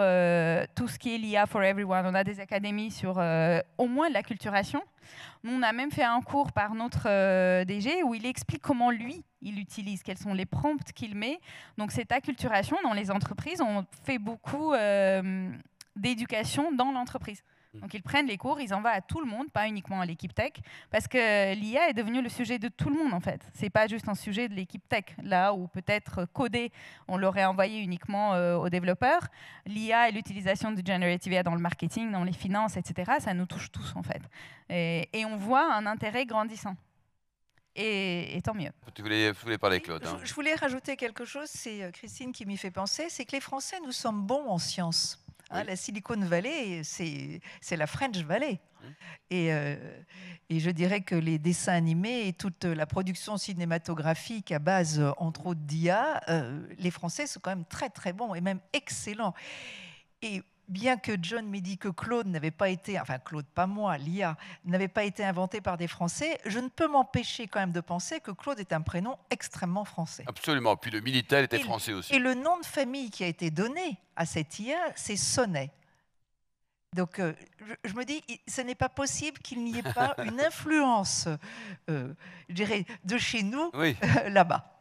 tout ce qui est l'IA for everyone. On a des académies sur au moins l'acculturation. Nous, on a même fait un cours par notre DG où il explique comment lui, il utilise, quels sont les prompts qu'il met. Donc cette acculturation dans les entreprises, on fait beaucoup d'éducation dans l'entreprise. Donc ils prennent les cours, ils envoient à tout le monde, pas uniquement à l'équipe tech, parce que l'IA est devenue le sujet de tout le monde en fait. C'est pas juste un sujet de l'équipe tech. Là où peut-être coder, on l'aurait envoyé uniquement aux développeurs. L'IA et l'utilisation de generative AI dans le marketing, dans les finances, etc., ça nous touche tous en fait. Et on voit un intérêt grandissant. Et tant mieux. Tu voulais parler, Claude. Hein. Je voulais rajouter quelque chose, c'est Christine qui m'y fait penser, c'est que les Français, nous sommes bons en sciences. Hein, la Silicon Valley, c'est la French Valley. Et je dirais que les dessins animés et toute la production cinématographique à base, entre autres, d'IA, les Français sont quand même très très bons et même excellents. Et bien que John m'ait dit que Claude n'avait pas été, enfin Claude, pas moi, l'IA, n'avait pas été inventé par des Français, je ne peux m'empêcher quand même de penser que Claude est un prénom extrêmement français. Absolument, puis le Minitel était français aussi. Et le nom de famille qui a été donné à cette IA, c'est Sonnet. Donc, je me dis, ce n'est pas possible qu'il n'y ait pas une influence, je dirais, de chez nous, là-bas.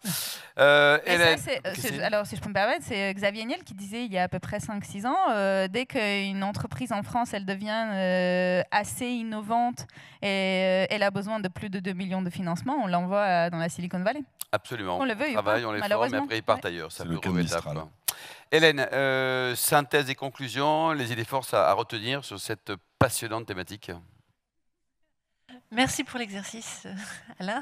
Alors, si je peux me permettre, c'est Xavier Niel qui disait il y a à peu près 5-6 ans, dès qu'une entreprise en France, elle devient assez innovante et elle a besoin de plus de 2 millions de financement, on l'envoie dans la Silicon Valley. Absolument. On le veut, on travaille, on les forme, mais après ils partent ailleurs. Ça peut remettre. Hélène, synthèse et conclusion, les idées forces à retenir sur cette passionnante thématique. Merci pour l'exercice, Alain.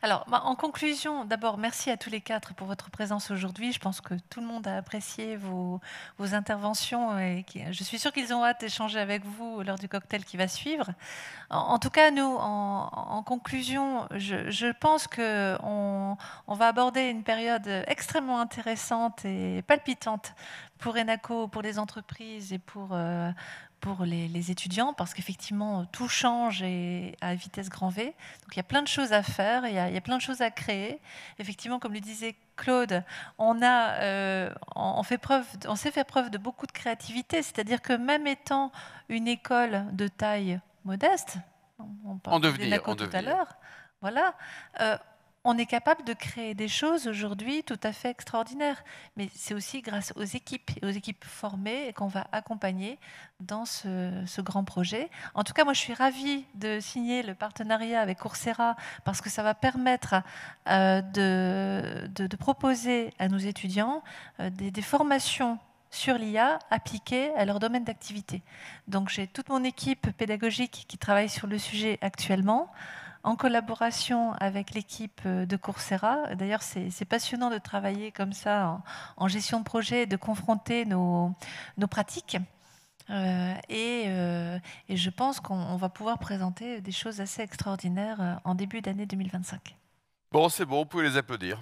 Alors, en conclusion, d'abord, merci à tous les quatre pour votre présence aujourd'hui. Je pense que tout le monde a apprécié vos interventions et je suis sûre qu'ils ont hâte d'échanger avec vous lors du cocktail qui va suivre. En tout cas, nous, en conclusion, je pense qu'on va aborder une période extrêmement intéressante et palpitante pour Enaco, pour les entreprises et pour les étudiants, parce qu'effectivement, tout change et à vitesse grand V. Donc, il y a plein de choses à faire, il y a plein de choses à créer. Effectivement, comme le disait Claude, on s'est fait preuve de beaucoup de créativité, c'est-à-dire que même étant une école de taille modeste, on parlait d'Enaco tout à l'heure, voilà, on est capable de créer des choses aujourd'hui tout à fait extraordinaires. Mais c'est aussi grâce aux équipes et aux équipes formées qu'on va accompagner dans ce grand projet. En tout cas, moi, je suis ravie de signer le partenariat avec Coursera parce que ça va permettre de proposer à nos étudiants des formations sur l'IA appliquées à leur domaine d'activité. Donc, j'ai toute mon équipe pédagogique qui travaille sur le sujet actuellement, en collaboration avec l'équipe de Coursera. D'ailleurs, c'est passionnant de travailler comme ça en gestion de projet et de confronter nos pratiques. Et je pense qu'on va pouvoir présenter des choses assez extraordinaires en début d'année 2025. Bon, c'est bon, vous pouvez les applaudir.